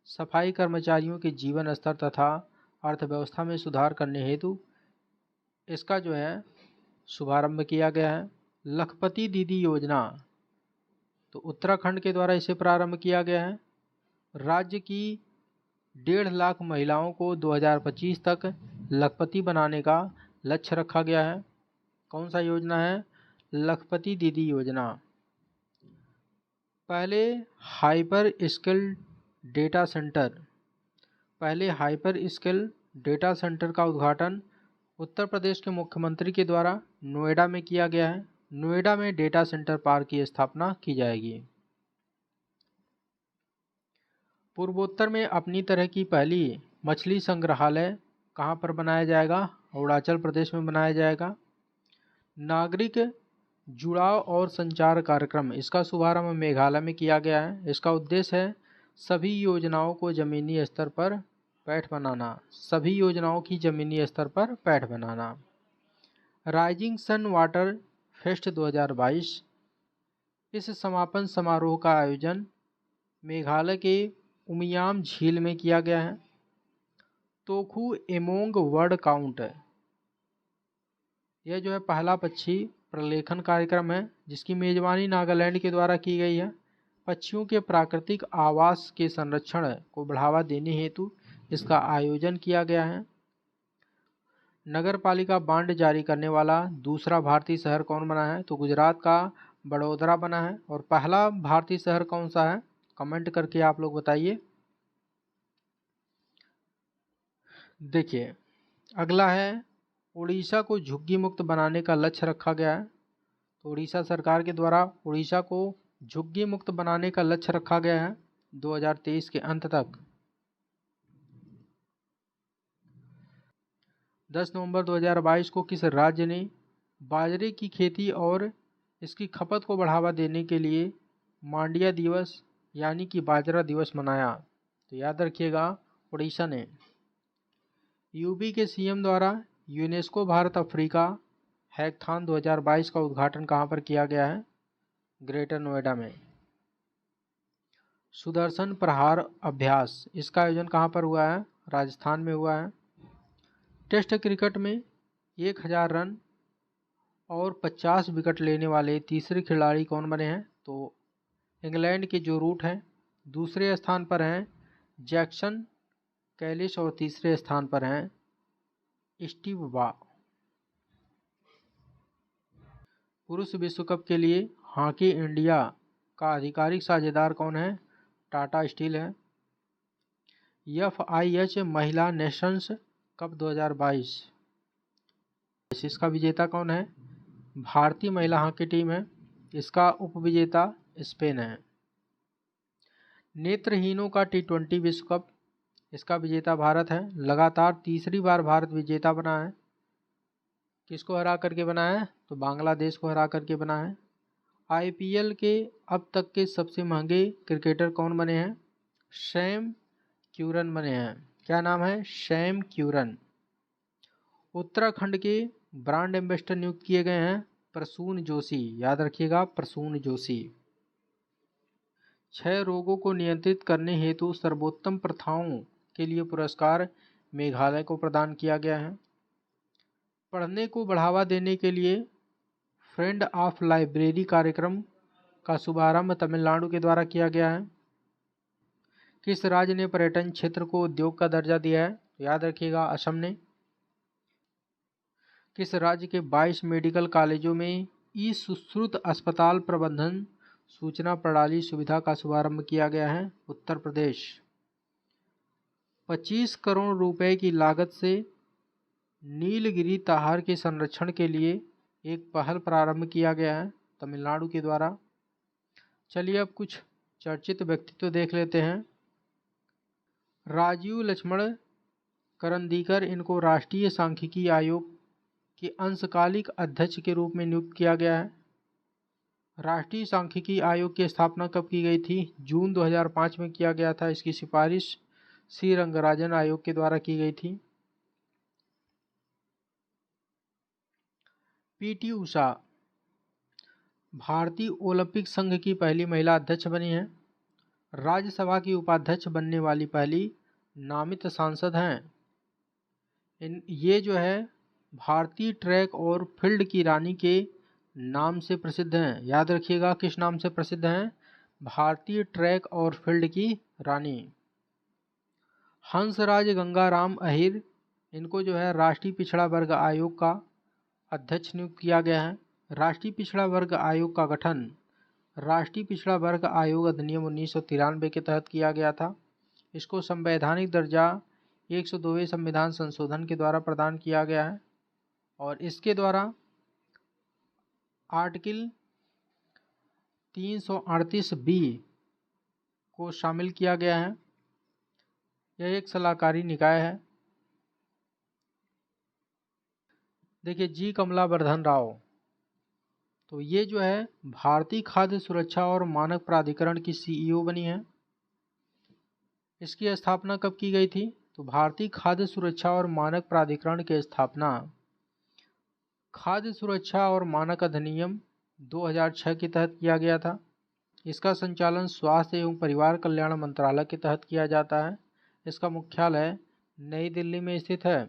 सफाई कर्मचारियों के जीवन स्तर तथा अर्थव्यवस्था में सुधार करने हेतु इसका जो है शुभारंभ किया गया है। लखपति दीदी योजना, तो उत्तराखंड के द्वारा इसे प्रारंभ किया गया है। राज्य की 1.5 लाख महिलाओं को 2025 तक लखपति बनाने का लक्ष्य रखा गया है। कौन सा योजना है? लखपति दीदी योजना। पहले हाइपर स्किल डेटा सेंटर का उद्घाटन उत्तर प्रदेश के मुख्यमंत्री के द्वारा नोएडा में किया गया है। नोएडा में डेटा सेंटर पार्क की स्थापना की जाएगी। पूर्वोत्तर में अपनी तरह की पहली मछली संग्रहालय कहाँ पर बनाया जाएगा? अरुणाचल प्रदेश में बनाया जाएगा। नागरिक जुड़ाव और संचार कार्यक्रम, इसका शुभारंभ मेघालय में किया गया है। इसका उद्देश्य है सभी योजनाओं को जमीनी स्तर पर पैठ बनाना। राइजिंग सन वाटर फेस्ट 2022, इस समापन समारोह का आयोजन मेघालय के उमियाम झील में किया गया है। तोखु एमोंग वर्ड काउंट, यह जो है पहला पक्षी प्रलेखन कार्यक्रम है जिसकी मेजबानी नागालैंड के द्वारा की गई है। पक्षियों के प्राकृतिक आवास के संरक्षण को बढ़ावा देने हेतु इसका आयोजन किया गया है। नगर पालिका बांड जारी करने वाला दूसरा भारतीय शहर कौन बना है? तो गुजरात का बड़ौदा बना है। और पहला भारतीय शहर कौन सा है? कमेंट करके आप लोग बताइए। देखिए अगला है, उड़ीसा को झुग्गी मुक्त बनाने का लक्ष्य रखा गया है। तो उड़ीसा सरकार के द्वारा उड़ीसा को झुग्गी मुक्त बनाने का लक्ष्य रखा गया है 2023 के अंत तक। 10 नवंबर 2022 को किस राज्य ने बाजरे की खेती और इसकी खपत को बढ़ावा देने के लिए मांडिया दिवस यानी कि बाजरा दिवस मनाया? तो याद रखिएगा उड़ीसा ने। यूपी के सीएम द्वारा यूनेस्को भारत अफ्रीका हैकथॉन 2022 का उद्घाटन कहाँ पर किया गया है? ग्रेटर नोएडा में। सुदर्शन प्रहार अभ्यास, इसका आयोजन कहाँ पर हुआ है? राजस्थान में हुआ है। टेस्ट क्रिकेट में 1000 रन और 50 विकेट लेने वाले तीसरे खिलाड़ी कौन बने हैं? तो इंग्लैंड के जो रूट हैं। दूसरे स्थान पर हैं जैक्सन कैलिस और तीसरे स्थान पर हैं स्टीव वॉ। पुरुष विश्व कप के लिए हॉकी इंडिया का आधिकारिक साझेदार कौन है? टाटा स्टील है। FIH महिला नेशंस कप 2022, इसका विजेता कौन है? भारतीय महिला हॉकी टीम है। इसका उपविजेता स्पेन है। नेत्रहीनों का T20 विश्व कप, इसका विजेता भारत है। लगातार तीसरी बार भारत विजेता बना है। किसको हरा करके बना है? तो बांग्लादेश को हरा करके बना है। IPL के अब तक के सबसे महंगे क्रिकेटर कौन बने हैं? सैम क्यूरन बने हैं। क्या नाम है? Sam Curran. उत्तराखंड के ब्रांड एम्बेसडर नियुक्त किए गए हैं प्रसून जोशी, याद रखिएगा प्रसून जोशी। 6 रोगों को नियंत्रित करने हेतु सर्वोत्तम प्रथाओं के लिए पुरस्कार मेघालय को प्रदान किया गया है। पढ़ने को बढ़ावा देने के लिए फ्रेंड ऑफ लाइब्रेरी कार्यक्रम का शुभारंभ तमिलनाडु के द्वारा किया गया है। किस राज्य ने पर्यटन क्षेत्र को उद्योग का दर्जा दिया है? याद रखिएगा असम ने। किस राज्य के 22 मेडिकल कॉलेजों में ई सुश्रुत अस्पताल प्रबंधन सूचना प्रणाली सुविधा का शुभारंभ किया गया है? उत्तर प्रदेश। 25 करोड़ रुपए की लागत से नीलगिरी ताहार के संरक्षण के लिए एक पहल प्रारंभ किया गया है तमिलनाडु के द्वारा। चलिए अब कुछ चर्चित व्यक्तित्व देख लेते हैं। राजीव लक्ष्मण करंदीकर, इनको राष्ट्रीय सांख्यिकी आयोग के अंशकालिक अध्यक्ष के रूप में नियुक्त किया गया है। राष्ट्रीय सांख्यिकी आयोग की स्थापना कब की गई थी? जून 2005 में किया गया था। इसकी सिफारिश सी रंगराजन आयोग के द्वारा की गई थी। पीटी उषा भारतीय ओलंपिक संघ की पहली महिला अध्यक्ष बनी है। राज्यसभा की उपाध्यक्ष बनने वाली पहली नामित सांसद हैं। ये जो है भारतीय ट्रैक और फील्ड की रानी के नाम से प्रसिद्ध हैं। याद रखिएगा किस नाम से प्रसिद्ध हैं? भारतीय ट्रैक और फील्ड की रानी। हंसराज गंगाराम अहिर, इनको जो है राष्ट्रीय पिछड़ा वर्ग आयोग का अध्यक्ष नियुक्त किया गया है। राष्ट्रीय पिछड़ा वर्ग आयोग का गठन राष्ट्रीय पिछड़ा वर्ग आयोग अधिनियम 1993 के तहत किया गया था। इसको संवैधानिक दर्जा 102वें संविधान संशोधन के द्वारा प्रदान किया गया है और इसके द्वारा आर्टिकल 338B को शामिल किया गया है। यह एक सलाहकारी निकाय है। देखिए जी कमलावर्धन राव, तो ये जो है भारतीय खाद्य सुरक्षा और मानक प्राधिकरण की CEO बनी है। इसकी स्थापना कब की गई थी? तो भारतीय खाद्य सुरक्षा और मानक प्राधिकरण की स्थापना खाद्य सुरक्षा और मानक अधिनियम 2006 के तहत किया गया था। इसका संचालन स्वास्थ्य एवं परिवार कल्याण मंत्रालय के तहत किया जाता है। इसका मुख्यालय नई दिल्ली में स्थित है।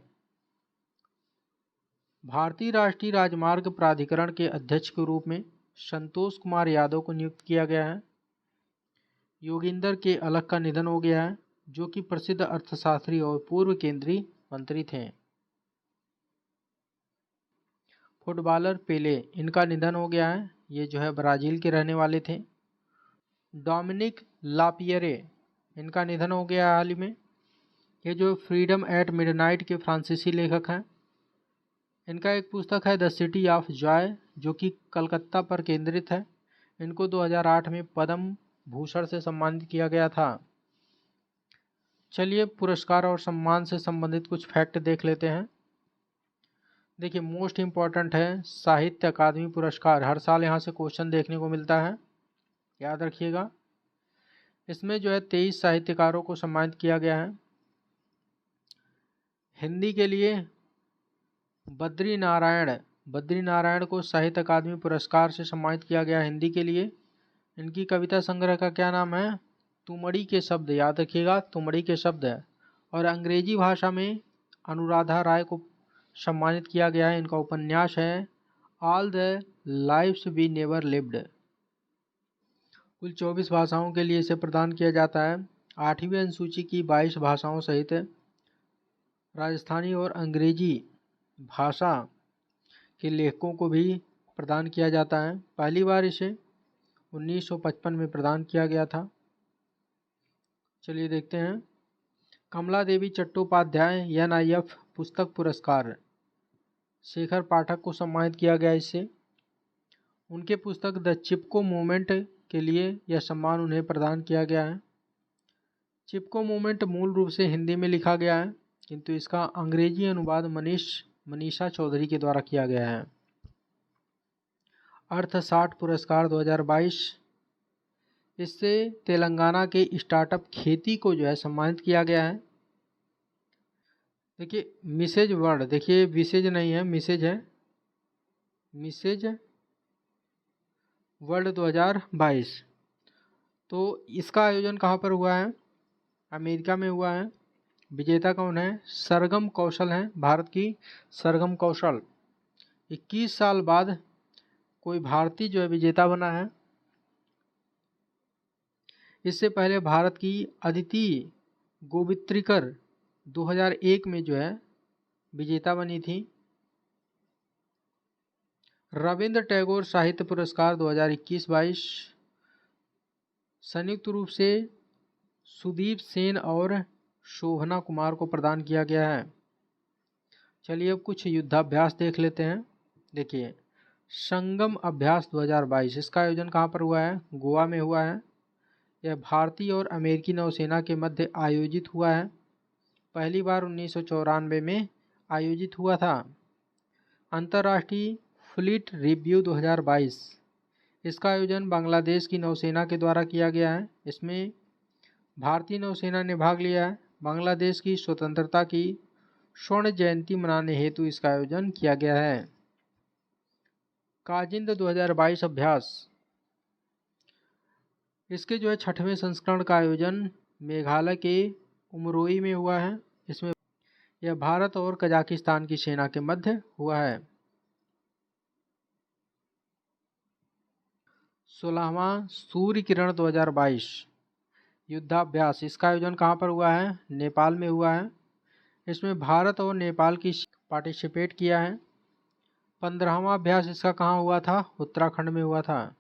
भारतीय राष्ट्रीय राजमार्ग प्राधिकरण के अध्यक्ष के रूप में संतोष कुमार यादव को नियुक्त किया गया है। योगिंदर के अलख का निधन हो गया है, जो कि प्रसिद्ध अर्थशास्त्री और पूर्व केंद्रीय मंत्री थे। फुटबॉलर पेले, इनका निधन हो गया है। ये जो है ब्राजील के रहने वाले थे। डोमिनिक लापियरे, इनका निधन हो गया हाल ही में। ये जो फ्रीडम एट मिडनाइट के फ्रांसीसी लेखक हैं। इनका एक पुस्तक है द सिटी ऑफ जॉय, जो कि कलकत्ता पर केंद्रित है। इनको 2008 में पद्म भूषण से सम्मानित किया गया था। चलिए पुरस्कार और सम्मान से संबंधित कुछ फैक्ट देख लेते हैं। देखिए मोस्ट इम्पॉर्टेंट है साहित्य अकादमी पुरस्कार। हर साल यहाँ से क्वेश्चन देखने को मिलता है, याद रखिएगा। इसमें जो है 23 साहित्यकारों को सम्मानित किया गया है। हिंदी के लिए बद्री नारायण को साहित्य अकादमी पुरस्कार से सम्मानित किया गया हिंदी के लिए। इनकी कविता संग्रह का क्या नाम है? तुमड़ी के शब्द, याद रखिएगा तुमड़ी के शब्द है। और अंग्रेजी भाषा में अनुराधा राय को सम्मानित किया गया है। इनका उपन्यास है all the lives we never lived. कुल 24 भाषाओं के लिए इसे प्रदान किया जाता है। 8वीं अनुसूची की 22 भाषाओं सहित राजस्थानी और अंग्रेजी भाषा के लेखकों को भी प्रदान किया जाता है। पहली बार इसे 1955 में प्रदान किया गया था। चलिए देखते हैं। कमला देवी चट्टोपाध्याय NIF पुस्तक पुरस्कार शेखर पाठक को सम्मानित किया गया इससे। उनके पुस्तक द चिपको मूवमेंट के लिए यह सम्मान उन्हें प्रदान किया गया है। चिपको मूवमेंट मूल रूप से हिंदी में लिखा गया है, किंतु इसका अंग्रेजी अनुवाद मनीषा चौधरी के द्वारा किया गया है। अर्थशास्त्र पुरस्कार 2022, इससे तेलंगाना के स्टार्टअप खेती को जो है सम्मानित किया गया है। देखिए मिसेज वर्ड, देखिए विसेज नहीं है मिसेज है, मिसेज वर्ल्ड 2022। तो इसका आयोजन कहाँ पर हुआ है? अमेरिका में हुआ है। विजेता कौन है? सरगम कौशल हैं, भारत की सरगम कौशल। 21 साल बाद कोई भारतीय जो है विजेता बना है। इससे पहले भारत की अदिति गोवित्रिकर 2001 में जो है विजेता बनी थी। रविंद्र टैगोर साहित्य पुरस्कार 2021-22 संयुक्त रूप से सुदीप सेन और शोभना कुमार को प्रदान किया गया है। चलिए अब कुछ युद्धाभ्यास देख लेते हैं। देखिए, संगम अभ्यास 2022, इसका आयोजन कहाँ पर हुआ है? गोवा में हुआ है। यह भारतीय और अमेरिकी नौसेना के मध्य आयोजित हुआ है। पहली बार 1994 में आयोजित हुआ था। अंतर्राष्ट्रीय फ्लीट रिव्यू 2022, इसका आयोजन बांग्लादेश की नौसेना के द्वारा किया गया है। इसमें भारतीय नौसेना ने भाग लिया है। बांग्लादेश की स्वतंत्रता की स्वर्ण जयंती मनाने हेतु इसका आयोजन किया गया है। काजिंद 2022 अभ्यास, इसके जो है 6वें संस्करण का आयोजन मेघालय के उमरोई में हुआ है। इसमें यह भारत और कजाकिस्तान की सेना के मध्य हुआ है। 16वां सूर्य किरण 2022 युद्धाभ्यास, इसका आयोजन कहाँ पर हुआ है? नेपाल में हुआ है। इसमें भारत और नेपाल की पार्टिसिपेट किया है। 15वां अभ्यास इसका कहाँ हुआ था? उत्तराखंड में हुआ था।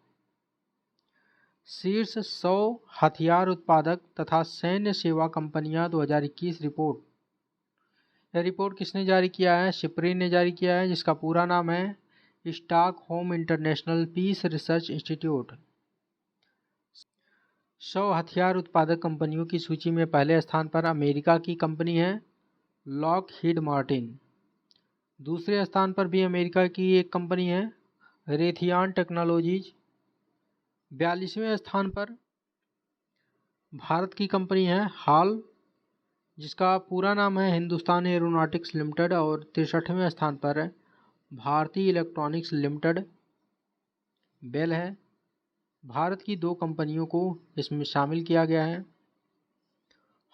शीर्ष 100 हथियार उत्पादक तथा सैन्य सेवा कंपनियां 2021 रिपोर्ट। यह रिपोर्ट किसने जारी किया है? शिप्री ने जारी किया है, जिसका पूरा नाम है Stockholm International Peace Research Institute. 100 हथियार उत्पादक कंपनियों की सूची में पहले स्थान पर अमेरिका की कंपनी है लॉकहीड मार्टिन। दूसरे स्थान पर भी अमेरिका की एक कंपनी है रेथियान टेक्नोलॉजीज। 42वें स्थान पर भारत की कंपनी है हाल, जिसका पूरा नाम है हिंदुस्तान एरोनॉटिक्स लिमिटेड। और 63वें स्थान पर भारतीय इलेक्ट्रॉनिक्स लिमिटेड बेल है। भारत की 2 कंपनियों को इसमें शामिल किया गया है।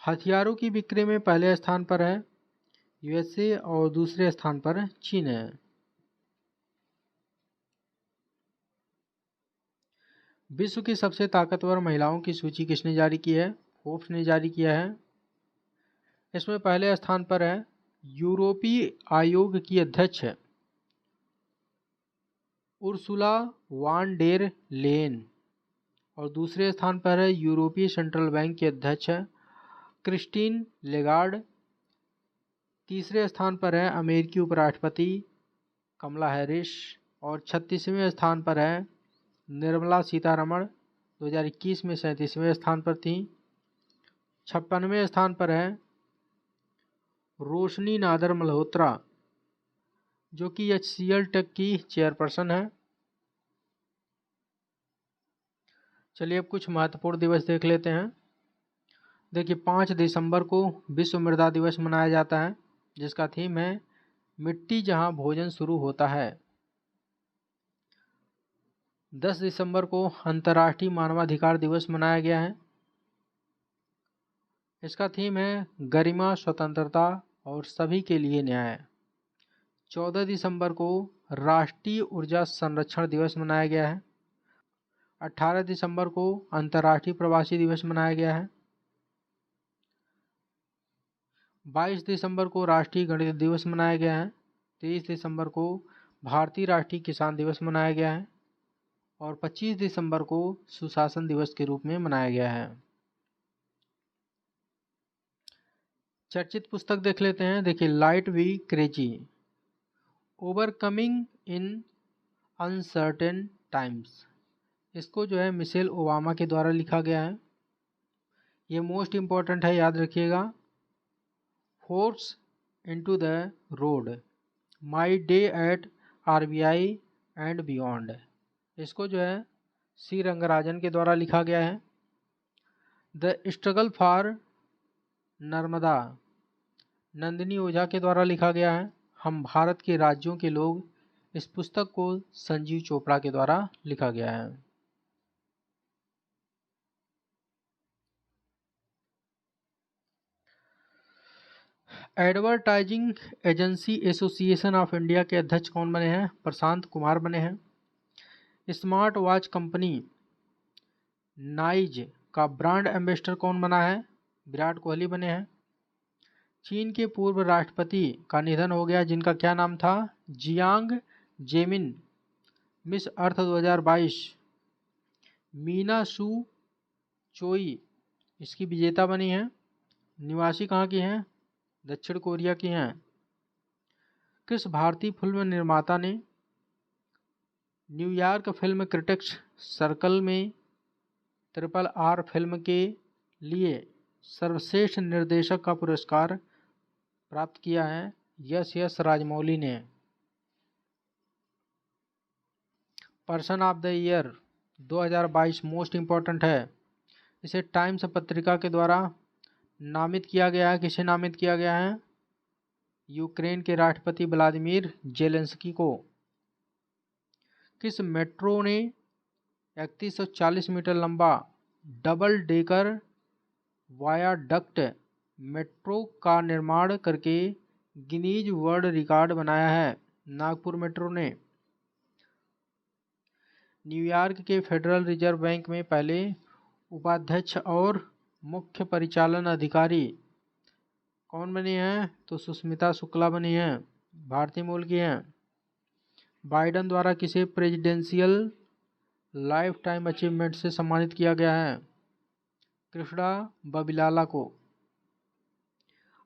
हथियारों की बिक्री में पहले स्थान पर है यूएसए और दूसरे स्थान पर चीन है। विश्व की सबसे ताकतवर महिलाओं की सूची किसने जारी की है? फोर्ब्स ने जारी किया है। इसमें पहले स्थान पर है यूरोपीय आयोग की अध्यक्ष उर्सुला वान डेर लेन। और दूसरे स्थान पर है यूरोपीय सेंट्रल बैंक के अध्यक्ष क्रिस्टीन लेगार्ड। तीसरे स्थान पर है अमेरिकी उपराष्ट्रपति कमला हैरिस। और 36वें स्थान पर है निर्मला सीतारमण, 2021 में 37वें स्थान पर थी। 56वें स्थान पर है रोशनी नादर मल्होत्रा, जो कि HCL टेक की चेयरपर्सन है। चलिए अब कुछ महत्वपूर्ण दिवस देख लेते हैं। देखिए, 5 दिसंबर को विश्व मृदा दिवस मनाया जाता है, जिसका थीम है मिट्टी जहां भोजन शुरू होता है। 10 दिसंबर को अंतर्राष्ट्रीय मानवाधिकार दिवस मनाया गया है। इसका थीम है गरिमा, स्वतंत्रता और सभी के लिए न्याय। 14 दिसंबर को राष्ट्रीय ऊर्जा संरक्षण दिवस मनाया गया है। 18 दिसंबर को अंतर्राष्ट्रीय प्रवासी दिवस मनाया गया है। 22 दिसंबर को राष्ट्रीय गणित दिवस मनाया गया है। 23 दिसंबर को भारतीय राष्ट्रीय किसान दिवस मनाया गया है। और 25 दिसंबर को सुशासन दिवस के रूप में मनाया गया है। चर्चित पुस्तक देख लेते हैं। देखिए, light we crazy, overcoming in uncertain times, इसको जो है मिशेल ओबामा के द्वारा लिखा गया है। ये मोस्ट इम्पॉर्टेंट है, याद रखिएगा। Force into the road, my day at RBI and beyond, इसको जो है सी रंगराजन के द्वारा लिखा गया है। The struggle for Narmada, Nandini Ojha के द्वारा लिखा गया है। हम भारत के राज्यों के लोग, इस पुस्तक को संजीव चोपड़ा के द्वारा लिखा गया है। Advertising agency association of India के अध्यक्ष कौन बने हैं? प्रशांत कुमार बने हैं। स्मार्ट वॉच कंपनी नाइज का ब्रांड एम्बेसडर कौन बना है? विराट कोहली बने हैं। चीन के पूर्व राष्ट्रपति का निधन हो गया, जिनका क्या नाम था? जियांग जेमिन। मिस अर्थ 2022 मीना सू चोई इसकी विजेता बनी है। निवासी कहाँ की हैं? दक्षिण कोरिया की हैं। किस भारतीय फिल्म निर्माता ने न्यूयॉर्क फिल्म क्रिटिक्स सर्कल में RRR फिल्म के लिए सर्वश्रेष्ठ निर्देशक का पुरस्कार प्राप्त किया है? यस राजमौली ने। Person of the year 2022 most important है। इसे टाइम्स पत्रिका के द्वारा नामित किया गया है। किसे नामित किया गया है? यूक्रेन के राष्ट्रपति व्लादिमीर जेलेंस्की को। किस मेट्रो ने 3140 मीटर लंबा डबल डेकर वायाडक्ट मेट्रो का निर्माण करके गिनीज वर्ल्ड रिकॉर्ड बनाया है? नागपुर मेट्रो ने। न्यूयॉर्क के फेडरल रिजर्व बैंक में पहले उपाध्यक्ष और मुख्य परिचालन अधिकारी कौन बनी हैं? तो सुष्मिता शुक्ला बनी हैं, भारतीय मूल की हैं। बाइडेन द्वारा किसे प्रेसिडेंशियल लाइफ टाइम अचीवमेंट से सम्मानित किया गया है? कृष्णा बबिलाला को।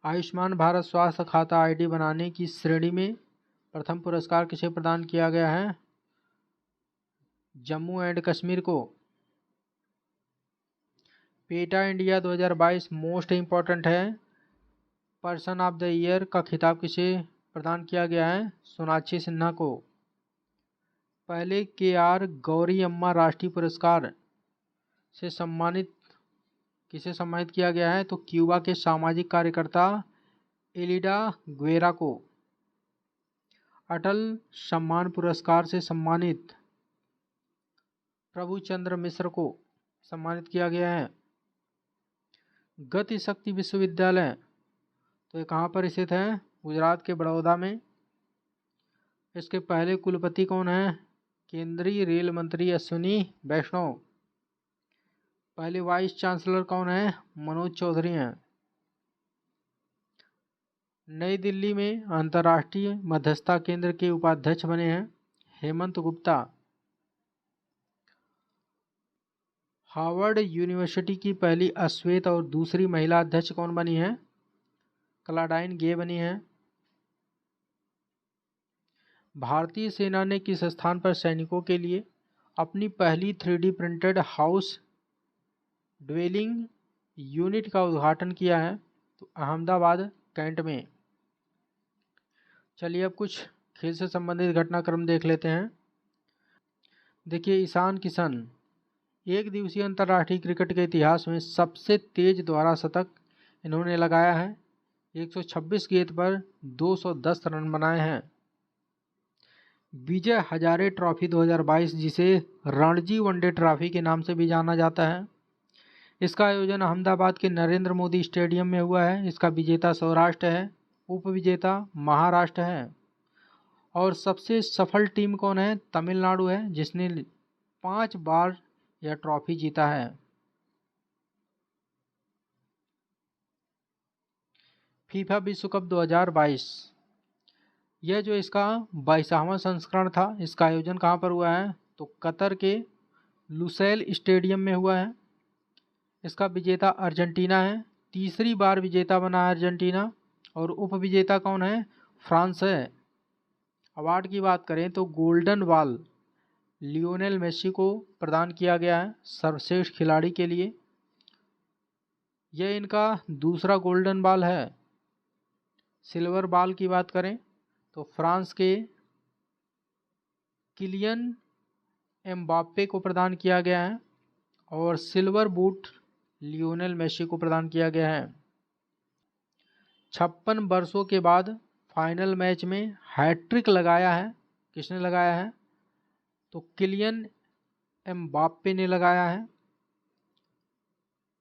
आयुष्मान भारत स्वास्थ्य खाता आईडी बनाने की श्रेणी में प्रथम पुरस्कार किसे प्रदान किया गया है? जम्मू एंड कश्मीर को। पेटा इंडिया 2022 मोस्ट इम्पॉर्टेंट है। पर्सन ऑफ द ईयर का खिताब किसे प्रदान किया गया है? सोनाक्षी सिन्हा को। पहले KR गौरी अम्मा राष्ट्रीय पुरस्कार से सम्मानित किसे सम्मानित किया गया है? तो क्यूबा के सामाजिक कार्यकर्ता एलिडा ग्वेरा को। अटल सम्मान पुरस्कार से सम्मानित प्रभुचंद्र मिश्र को सम्मानित किया गया है। गति शक्ति विश्वविद्यालय तो ये कहाँ पर स्थित है? गुजरात के बड़ौदा में। इसके पहले कुलपति कौन है? केंद्रीय रेल मंत्री अश्विनी वैष्णव। पहले वाइस चांसलर कौन है? मनोज चौधरी हैं। नई दिल्ली में अंतर्राष्ट्रीय मध्यस्थता केंद्र के उपाध्यक्ष बने हैं हेमंत गुप्ता। हार्वर्ड यूनिवर्सिटी की पहली अश्वेत और दूसरी महिला अध्यक्ष कौन बनी है? क्लाडाइन गे बनी है। भारतीय सेना ने किस स्थान पर सैनिकों के लिए अपनी पहली 3D printed house dwelling unit का उद्घाटन किया है? तो अहमदाबाद कैंट में। चलिए अब कुछ खेल से संबंधित घटनाक्रम देख लेते हैं। देखिए, ईशान किशन एक दिवसीय अंतर्राष्ट्रीय क्रिकेट के इतिहास में सबसे तेज द्वारा शतक इन्होंने लगाया है। 126 गेंद पर 210 रन बनाए हैं। विजय हजारे ट्रॉफी 2022 जिसे रणजी वनडे ट्रॉफी के नाम से भी जाना जाता है, इसका आयोजन अहमदाबाद के नरेंद्र मोदी स्टेडियम में हुआ है। इसका विजेता सौराष्ट्र है, उपविजेता महाराष्ट्र है और सबसे सफल टीम कौन है? तमिलनाडु है, जिसने 5 बार यह ट्रॉफी जीता है। फीफा विश्व कप 2022 यह जो इसका 22वां संस्करण था, इसका आयोजन कहाँ पर हुआ है? तो कतर के लुसैल स्टेडियम में हुआ है। इसका विजेता अर्जेंटीना है, तीसरी बार विजेता बना है अर्जेंटीना और उपविजेता कौन है? फ्रांस है। अवार्ड की बात करें तो गोल्डन बॉल लियोनेल मेसी को प्रदान किया गया है सर्वश्रेष्ठ खिलाड़ी के लिए। यह इनका दूसरा गोल्डन बॉल है। सिल्वर बॉल की बात करें तो फ्रांस के किलियन एम्बाप्पे को प्रदान किया गया है और सिल्वर बूट लियोनेल मेसी को प्रदान किया गया है। 56 वर्षों के बाद फाइनल मैच में हैट्रिक लगाया है किसने लगाया है? तो किलियन एम्बाप्पे ने लगाया है।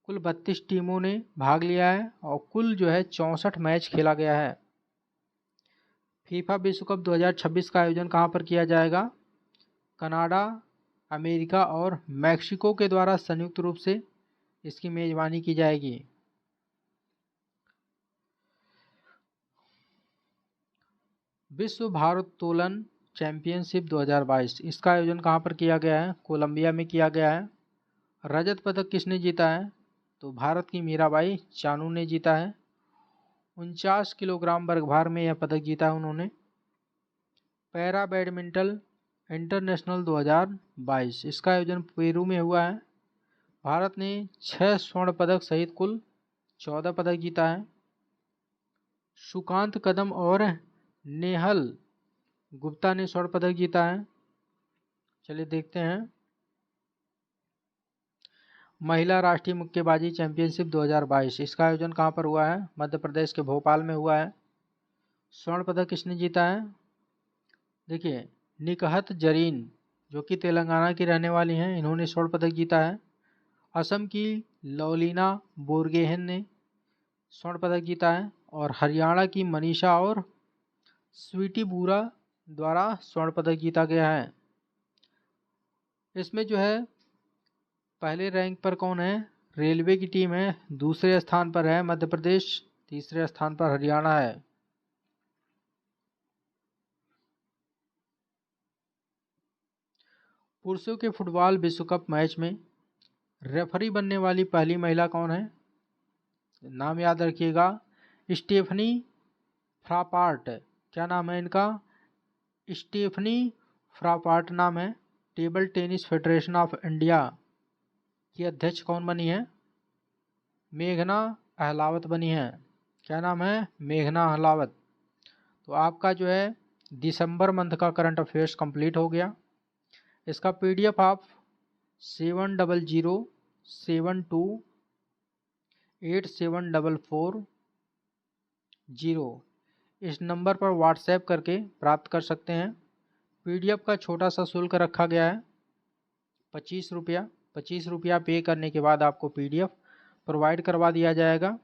कुल 32 टीमों ने भाग लिया है और कुल जो है 64 मैच खेला गया है। फीफा विश्व कप 2026 का आयोजन कहाँ पर किया जाएगा? कनाडा, अमेरिका और मैक्सिको के द्वारा संयुक्त रूप से इसकी मेजबानी की जाएगी। विश्व भारोत्तोलन चैंपियनशिप 2022 इसका आयोजन कहाँ पर किया गया है? कोलंबिया में किया गया है। रजत पदक किसने जीता है? तो भारत की मीराबाई चानू ने जीता है। 49 किलोग्राम वर्गभार में यह पदक जीता है उन्होंने। पैरा बैडमिंटन इंटरनेशनल 2022 इसका आयोजन पेरू में हुआ है। भारत ने 6 स्वर्ण पदक सहित कुल 14 पदक जीता है। सुकांत कदम और नेहल गुप्ता ने स्वर्ण पदक जीता है। चलिए देखते हैं। महिला राष्ट्रीय मुक्केबाजी चैंपियनशिप 2022 इसका आयोजन कहाँ पर हुआ है? मध्य प्रदेश के भोपाल में हुआ है। स्वर्ण पदक किसने जीता है? देखिए, निकहत जरीन जो कि तेलंगाना की रहने वाली हैं, इन्होंने स्वर्ण पदक जीता है। असम की लवलीना बोरगोहेन ने स्वर्ण पदक जीता है और हरियाणा की मनीषा और स्वीटी बूरा द्वारा स्वर्ण पदक जीता गया है। इसमें जो है पहले रैंक पर कौन है? रेलवे की टीम है। दूसरे स्थान पर है मध्य प्रदेश। तीसरे स्थान पर हरियाणा है। पुरुषों के फुटबॉल विश्व कप मैच में रेफरी बनने वाली पहली महिला कौन है? नाम याद रखिएगा, स्टेफनी फ्रापार्ट। क्या नाम है इनका? स्टेफनी फ्रापार्ट नाम है। Table tennis federation of India की अध्यक्ष कौन बनी है? मेघना अहलावत बनी है। क्या नाम है? मेघना अहलावत। तो आपका जो है दिसंबर मंथ का करंट अफेयर्स कंप्लीट हो गया। इसका पीडीएफ आप 7007287440 इस नंबर पर व्हाट्सएप करके प्राप्त कर सकते हैं। पीडीएफ का छोटा सा शुल्क रखा गया है 25 रुपया। 25 रुपया पे करने के बाद आपको पीडीएफ प्रोवाइड करवा दिया जाएगा।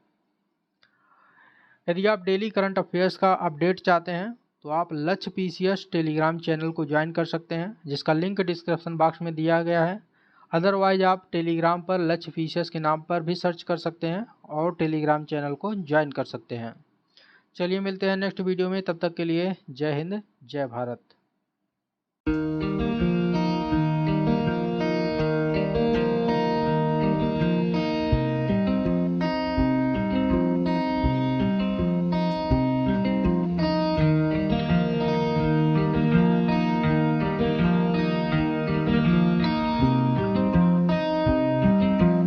यदि आप डेली करंट अफेयर्स का अपडेट चाहते हैं तो आप लक्ष्य पीसीएस टेलीग्राम चैनल को ज्वाइन कर सकते हैं, जिसका लिंक डिस्क्रिप्शन बॉक्स में दिया गया है। अदरवाइज आप टेलीग्राम पर लक्ष्य पीसीएस के नाम पर भी सर्च कर सकते हैं और टेलीग्राम चैनल को ज्वाइन कर सकते हैं। चलिए मिलते हैं नेक्स्ट वीडियो में, तब तक के लिए जय हिंद जय भारत।